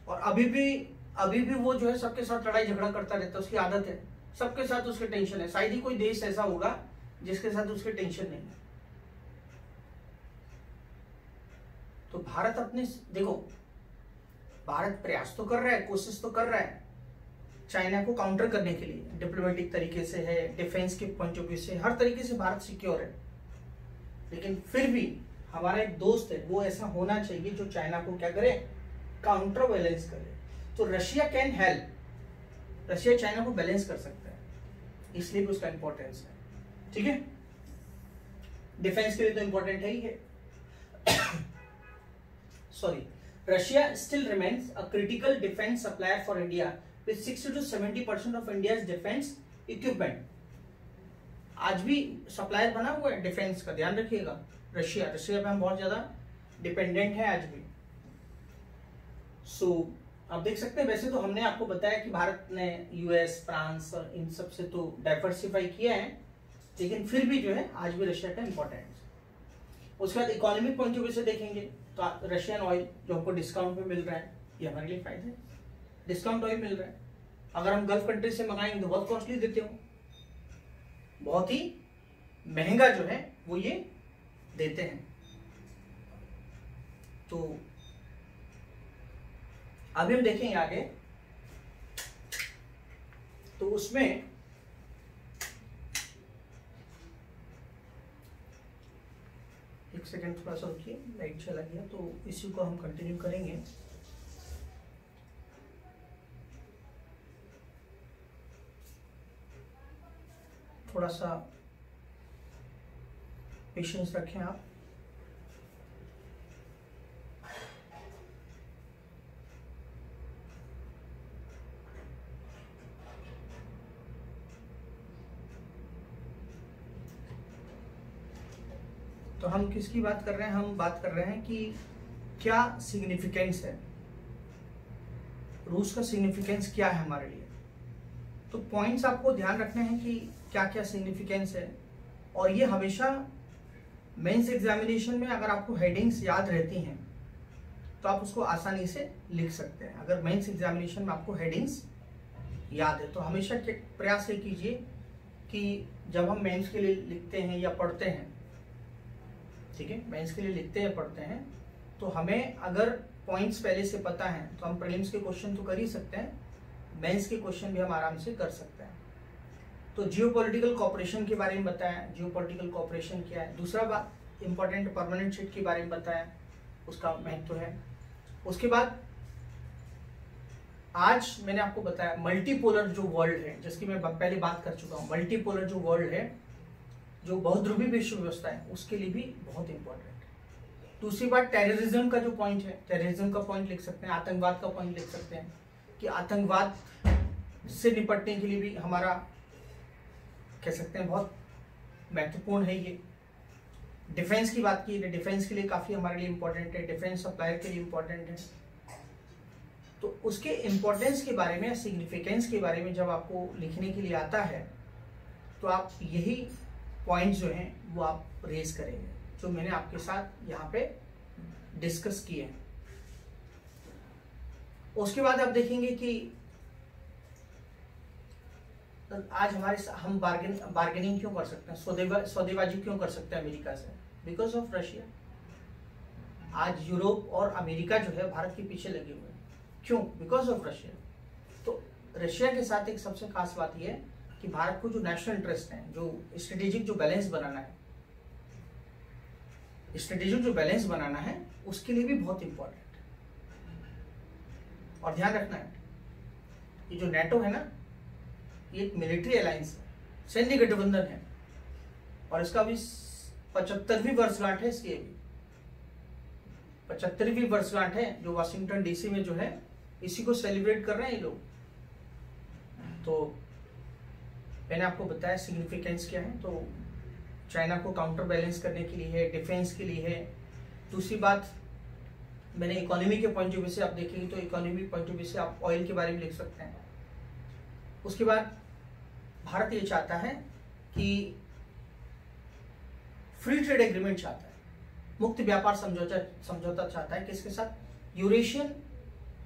और अभी भी वो जो है सबके साथ लड़ाई झगड़ा करता रहता है, उसकी आदत है, सबके साथ उसके टेंशन है। शायद ही कोई देश ऐसा होगा जिसके साथ उसके टेंशन नहीं है। तो भारत अपने, देखो भारत प्रयास तो कर रहा है, कोशिश तो कर रहा है चाइना को काउंटर करने के लिए, डिप्लोमेटिक तरीके से है, डिफेंस के पॉइंट ऑफ व्यू से, हर तरीके से भारत सिक्योर है। लेकिन फिर भी हमारा एक दोस्त है, वो ऐसा होना चाहिए जो चाइना को क्या करे? काउंटर बैलेंस करे। तो Russia can help, Russia China को बैलेंस कर सकता है, इसलिए भी उसका इंपॉर्टेंस है, ठीक है। डिफेंस के लिए तो इंपॉर्टेंट है ही है। Sorry, Russia still remains a critical defense supplier for India with 60 to 70% of India's defense equipment. आज भी सप्लायर बना हुआ है डिफेंस का, ध्यान रखिएगा। रशिया पे हम बहुत ज्यादा डिपेंडेंट है आज भी। आप देख सकते हैं, वैसे तो हमने आपको बताया कि भारत ने यूएस, फ्रांस इन सब से तो डाइवर्सिफाई किया है, लेकिन फिर भी जो है आज भी रशिया का इंपॉर्टेंस। उसके बाद इकोनॉमिक पॉइंट ऑफ व्यू से देखेंगे तो रशियन ऑयल जो हमको डिस्काउंट में मिल रहा है, ये हमारे लिए फायदा है। डिस्काउंट ऑयल मिल रहा है, अगर हम गल्फ कंट्री से मंगाएंगे तो बहुत कॉस्टली देते हो, बहुत ही महंगा जो है वो ये देते हैं। तो अभी हम देखेंगे आगे, तो उसमें एक सेकेंड थोड़ा सा रुकिए, लाइट चला गया, तो इसी को हम कंटिन्यू करेंगे। थोड़ा सा पेशेंस रखें आप। तो हम किसकी बात कर रहे हैं? हम बात कर रहे हैं कि क्या सिग्निफिकेंस है, रूस का सिग्निफिकेंस क्या है हमारे लिए। तो पॉइंट्स आपको ध्यान रखने हैं कि क्या क्या सिग्निफिकेंस है, और ये हमेशा मेंस एग्जामिनेशन में अगर आपको हेडिंग्स याद रहती हैं तो आप उसको आसानी से लिख सकते हैं। अगर मेंस एग्जामिनेशन में आपको हेडिंग्स याद है तो हमेशा प्रयास ये कीजिए कि जब हम मेंस के लिए लिखते हैं या पढ़ते हैं, ठीक है, मेंस के लिए लिखते हैं पढ़ते हैं, तो हमें अगर पॉइंट्स पहले से पता है तो हम प्रीलिम्स के क्वेश्चन तो कर ही सकते हैं, मेंस के क्वेश्चन भी हम आराम से कर सकते हैं। तो जियोपॉलिटिकल कोऑपरेशन के बारे में बताया, जियोपॉलिटिकल कोऑपरेशन क्या है। दूसरा बात इंपॉर्टेंट परमानेंट सीट के बारे में बताया, उसका महत्व है। उसके बाद आज मैंने आपको बताया मल्टीपोलर जो वर्ल्ड है, जिसकी मैं पहले बात कर चुका हूँ, मल्टीपोलर जो वर्ल्ड है, जो बहुध्रुवी विश्व व्यवस्था है, उसके लिए भी बहुत इंपॉर्टेंट है। दूसरी बात टेररिज्म का जो पॉइंट है, टेररिज्म का पॉइंट लिख सकते हैं, आतंकवाद का पॉइंट लिख सकते हैं कि आतंकवाद से निपटने के लिए भी हमारा कह सकते हैं बहुत महत्वपूर्ण है ये। डिफेंस की बात की, डिफेंस के लिए काफी हमारे लिए इंपॉर्टेंट है, डिफेंस सप्लायर के लिए इंपॉर्टेंट है। तो उसके इंपॉर्टेंस के बारे में, सिग्निफिकेंस के बारे में जब आपको लिखने के लिए आता है तो आप यही पॉइंट्स जो हैं वो आप रेज करेंगे, जो मैंने आपके साथ यहाँ पे डिस्कस किए हैं। उसके बाद आप देखेंगे कि आज हम बार्गेनिंग क्यों कर सकते हैं, सौदेबाजी क्यों कर सकते हैं अमेरिका से, बिकॉज ऑफ रशिया। आज यूरोप और अमेरिका जो है भारत के पीछे लगे हुए हैं, क्यों? Because of Russia. तो रशिया के साथ एक सबसे खास बात यह है कि भारत को जो नेशनल इंटरेस्ट है, जो स्ट्रेटेजिक जो बैलेंस बनाना है, स्ट्रेटेजिक जो बैलेंस बनाना है, उसके लिए भी बहुत इंपॉर्टेंट है। और ध्यान रखना है, ये जो नेटो है ना, ये एक मिलिट्री अलायंस है, सैन्य गठबंधन है, और इसका भी 75वीं वर्षगांठ है। इसकी अभी 75वीं वर्षगांठ है, जो वाशिंगटन डीसी में जो है, इसी को सेलिब्रेट कर रहे हैं ये लोग। तो मैंने आपको बताया सिग्निफिकेंस क्या है। तो चाइना को काउंटर बैलेंस करने के लिए है, डिफेंस के लिए है। दूसरी बात, मैंने इकोनॉमी के पॉइंट ऑफ व्यू से आप देखेंगे तो इकोनॉमी पॉइंट ऑफ व्यू से आप ऑयल के बारे में लिख सकते हैं। उसके बाद भारत ये चाहता है कि फ्री ट्रेड एग्रीमेंट चाहता है, मुक्त व्यापार समझौता चाहता है। किसके साथ? Eurasian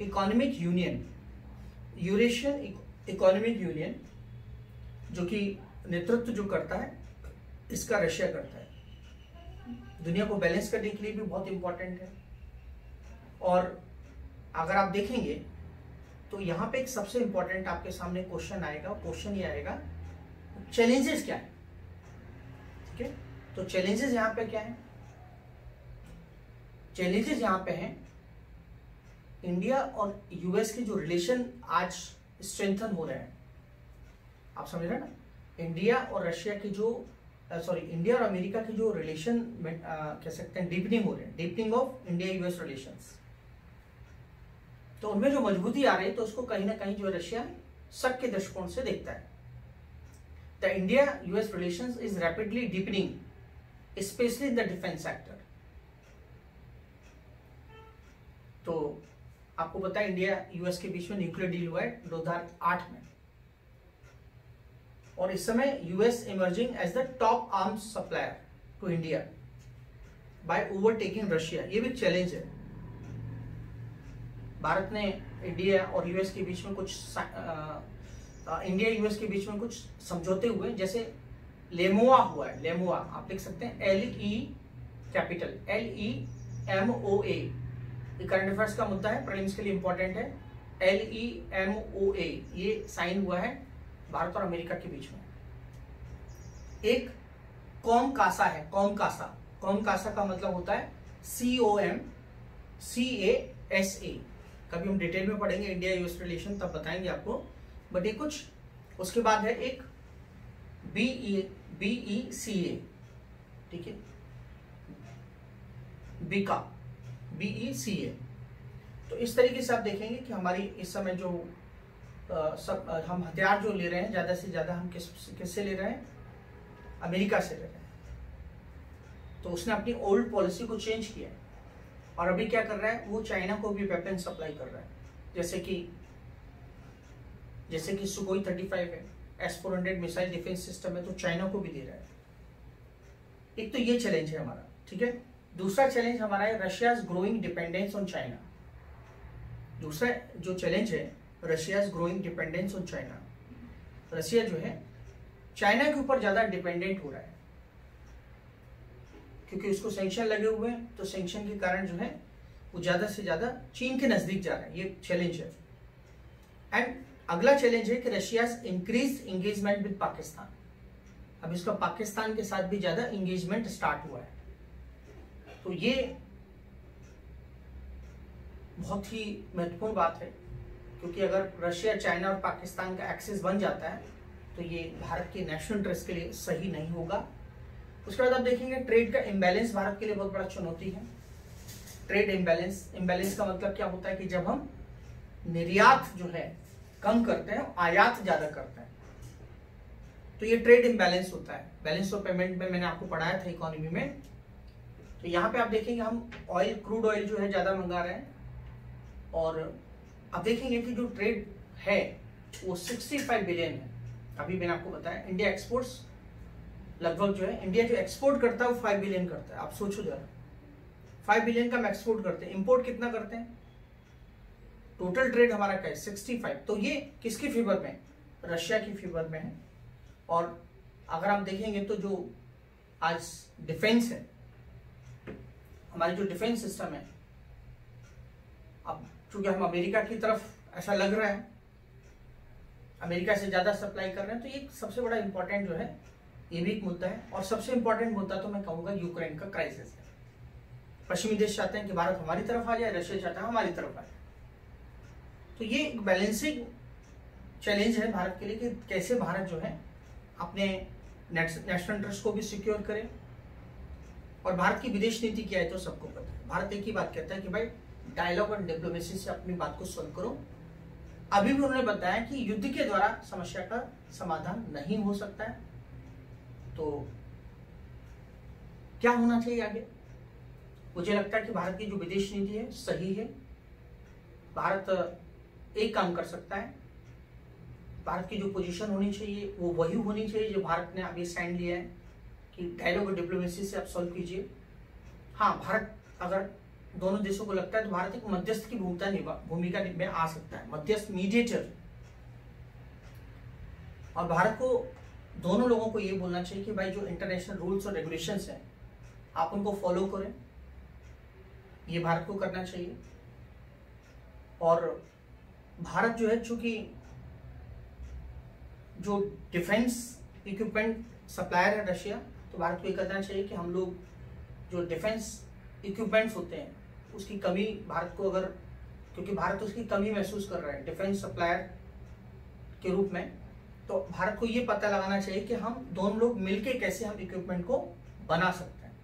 economic union, Eurasian economic union, जो कि नेतृत्व जो करता है इसका रशिया करता है। दुनिया को बैलेंस करने के लिए भी बहुत इंपॉर्टेंट है। और अगर आप देखेंगे तो यहाँ पे एक सबसे इंपॉर्टेंट आपके सामने क्वेश्चन आएगा, क्वेश्चन ये आएगा चैलेंजेस क्या है। ठीक है, तो चैलेंजेस यहाँ पे क्या है? चैलेंजेस यहाँ पे हैं इंडिया और यूएस के जो रिलेशन आज स्ट्रेंथन हो रहे हैं। आप समझ रहे हैं ना, इंडिया और रशिया की जो इंडिया और अमेरिका की जो रिलेशन कह सकते हैं डीपनिंग हो रहे हैं, deepening of India US relations. तो उनमें जो मजबूती आ रही है, तो उसको कहीं ना कहीं जो रशिया शक के दृष्टिकोण से देखता है। The India US relations is rapidly deepening, specially in the defence sector. तो आपको पता है इंडिया यूएस के बीच में न्यूक्लियर डील हुआ है 2008 में, और इस समय US emerging as the top arms supplier to India by overtaking Russia. ये भी चैलेंज है। भारत ने इंडिया और यूएस के बीच में कुछ इंडिया यूएस के बीच में कुछ समझौते हुए, जैसे लेमोआ हुआ है, लेमोआ आप लिख सकते हैं, LEMOA। करंट अफेयर्स का मुद्दा है, प्रीलिम्स के लिए इंपॉर्टेंट है। LEMOA ये साइन हुआ है भारत और अमेरिका के बीच में। एक कॉमकासा है, कॉमकासा। कॉमकासा का मतलब होता है COMCASA। कभी हम डिटेल में पढ़ेंगे इंडिया यूएस रिलेशन, तब बताएंगे आपको, बट ये कुछ। उसके बाद है एक BECA, ठीक है, BECA। तो इस तरीके से आप देखेंगे कि हमारी इस समय जो हम हथियार जो ले रहे हैं, ज्यादा से ज्यादा हम किससे ले रहे हैं? अमेरिका से ले रहे हैं। तो उसने अपनी ओल्ड पॉलिसी को चेंज किया है, और अभी क्या कर रहा है, वो चाइना को भी वेपन सप्लाई कर रहा है। जैसे कि सुकोई 35 है, S-400 मिसाइल डिफेंस सिस्टम है, तो चाइना को भी दे रहा है। एक तो ये चैलेंज है हमारा, ठीक है। दूसरा चैलेंज हमारा है Russia's growing dependence on China. दूसरा जो चैलेंज है Russia's growing dependence on China. Russia जो है चाइना के ऊपर ज्यादा डिपेंडेंट हो रहा है, क्योंकि उसको सैंक्शन लगे हुए हैं, तो सैंक्शन के कारण जो है वो ज्यादा से ज्यादा चीन के नजदीक जा रहा है। ये चैलेंज है। एंड अगला चैलेंज है कि Russia's increase engagement with Pakistan. अब इसका पाकिस्तान के साथ भी ज्यादा एंगेजमेंट स्टार्ट हुआ है। तो ये बहुत ही महत्वपूर्ण बात है, क्योंकि अगर रशिया, चाइना और पाकिस्तान का एक्सेस बन जाता है तो ये भारत के नेशनल इंटरेस्ट के लिए सही नहीं होगा। उसके बाद आप देखेंगे ट्रेड का इम्बैलेंस भारत के लिए बहुत बड़ा चुनौती है। ट्रेड इम्बैलेंस का मतलब क्या होता है कि जब हम निर्यात जो है कम करते हैं, आयात ज्यादा करते हैं, तो ये ट्रेड इम्बैलेंस होता है। बैलेंस ऑफ पेमेंट में मैंने आपको पढ़ाया था इकोनॉमी में। तो यहाँ पे आप देखेंगे हम क्रूड ऑयल जो है ज्यादा मंगा रहे हैं, और आप देखेंगे कि जो ट्रेड है वो 65 बिलियन है। अभी मैंने आपको बताया इंडिया एक्सपोर्ट्स लगभग जो है, इंडिया जो एक्सपोर्ट करता है वो 5 बिलियन करता है। आप सोचो जरा, 5 बिलियन का हम एक्सपोर्ट करते हैं, इंपोर्ट कितना करते हैं? टोटल ट्रेड हमारा क्या है? 65। तो ये किसकी फेवर में? रशिया की फेवर में है। और अगर आप देखेंगे तो जो आज डिफेंस है, हमारी जो डिफेंस सिस्टम है, अब चूंकि हम अमेरिका की तरफ ऐसा लग रहा है, अमेरिका से ज्यादा सप्लाई कर रहे हैं, तो ये सबसे बड़ा इंपॉर्टेंट जो है ये भी एक मुद्दा है। और सबसे इंपॉर्टेंट मुद्दा तो मैं कहूंगा यूक्रेन का क्राइसिस है। पश्चिमी देश चाहते हैं कि भारत हमारी तरफ आ जाए, रशिया चाहता है हमारी तरफ आ जाए। तो ये एक बैलेंसिंग चैलेंज है भारत के लिए कि कैसे भारत जो है अपने नेशनल इंटरेस्ट को भी सिक्योर करे। और भारत की विदेश नीति क्या है तो सबको पता है। भारत एक ही बात कहता है कि भाई डायलॉग और डिप्लोमेसी से अपनी बात को सॉल्व करो। अभी भी उन्होंने बताया कि युद्ध के द्वारा समस्या का समाधान नहीं हो सकता है। तो क्या होना चाहिए आगे? मुझे लगता है कि भारत की जो विदेश नीति है सही है। भारत एक काम कर सकता है, भारत की जो पोजीशन होनी चाहिए वो वही होनी चाहिए जो भारत ने अभी स्टैंड लिया है कि डायलॉग और डिप्लोमेसी से आप सॉल्व कीजिए। हाँ, भारत अगर दोनों देशों को लगता है तो भारत एक मध्यस्थ की भूमिका में आ सकता है, मध्यस्थ, मीडिएटर। और भारत को दोनों लोगों को ये बोलना चाहिए कि भाई जो इंटरनेशनल रूल्स और रेगुलेशंस हैं आप उनको फॉलो करें, ये भारत को करना चाहिए। और भारत जो है चूंकि जो डिफेंस इक्विपमेंट सप्लायर है रशिया, तो भारत को ये करना चाहिए कि हम लोग जो डिफेंस इक्विपमेंट्स होते हैं उसकी कमी भारत को, अगर क्योंकि भारत उसकी कमी महसूस कर रहा है दूसरी सप्लायर के रूप में, तो भारत को ये पता लगाना चाहिए कि हम दोनों लोग मिलके कैसे हम इक्विपमेंट को बना सकते हैं।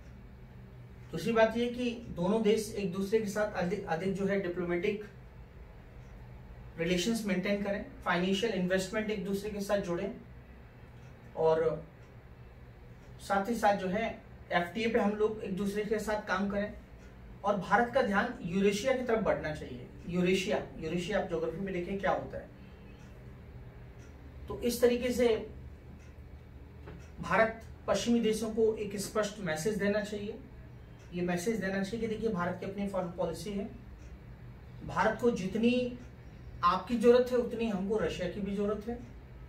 दूसरी बात ये कि दोनों देश एक दूसरे के साथ अधिक जो है डिप्लोमेटिक रिलेशंस मेंटेन करें, फाइनेंशियल इन्वेस्टमेंट एक दूसरे के साथ जुड़ें, और साथ ही साथ जो है एफटीए पे हम लोग एक दूसरे के साथ काम करें। और भारत का ध्यान यूरेशिया की तरफ बढ़ना चाहिए। यूरेशिया आप ज्योग्राफी में देखें क्या होता है। तो इस तरीके से भारत पश्चिमी देशों को एक स्पष्ट मैसेज देना चाहिए। ये मैसेज देना चाहिए कि देखिए भारत की अपनी फॉरेन पॉलिसी है, भारत को जितनी आपकी जरूरत है उतनी हमको रशिया की भी जरूरत है।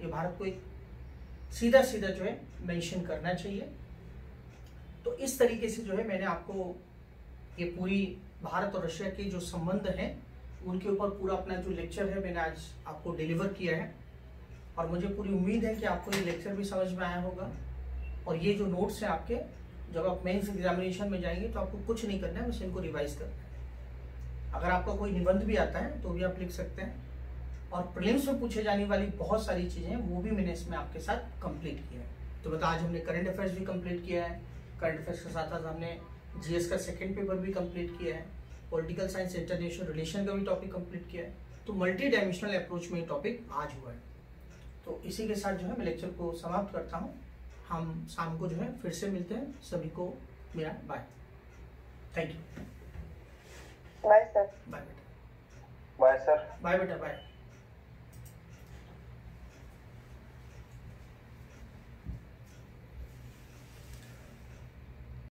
ये भारत को एक सीधा जो है मेंशन करना चाहिए। तो इस तरीके से जो है मैंने आपको ये पूरी भारत और रशिया के जो संबंध हैं उनके ऊपर पूरा अपना जो लेक्चर है मैंने आज आपको डिलीवर किया है। और मुझे पूरी उम्मीद है कि आपको ये लेक्चर भी समझ में आया होगा। और ये जो नोट्स हैं आपके, जब आप मेंस एग्जामिनेशन में जाएंगे तो आपको कुछ नहीं करना है, बस इनको रिवाइज करना है। अगर आपका कोई निबंध भी आता है तो भी आप लिख सकते हैं। और प्रीलिम्स में पूछे जाने वाली बहुत सारी चीज़ें हैं वो भी मैंने इसमें आपके साथ कंप्लीट किया है। तो बता, आज हमने करंट अफेयर्स भी कंप्लीट किया है, करंट अफेयर्स के साथ साथ हमने जीएस का सेकंड पेपर भी कंप्लीट किया है, पॉलिटिकल साइंस इंटरनेशनल रिलेशन का भी टॉपिक कंप्लीट किया है। तो मल्टी डायमेंशनल अप्रोच में ये टॉपिक आज हुआ है। तो इसी के साथ जो है मैं लेक्चर को समाप्त करता हूँ। हम शाम को जो है फिर से मिलते हैं। सभी को मेरा bye. Thank you. Bye sir. Bye बेटा। Bye sir. बाय बेटा, बाय।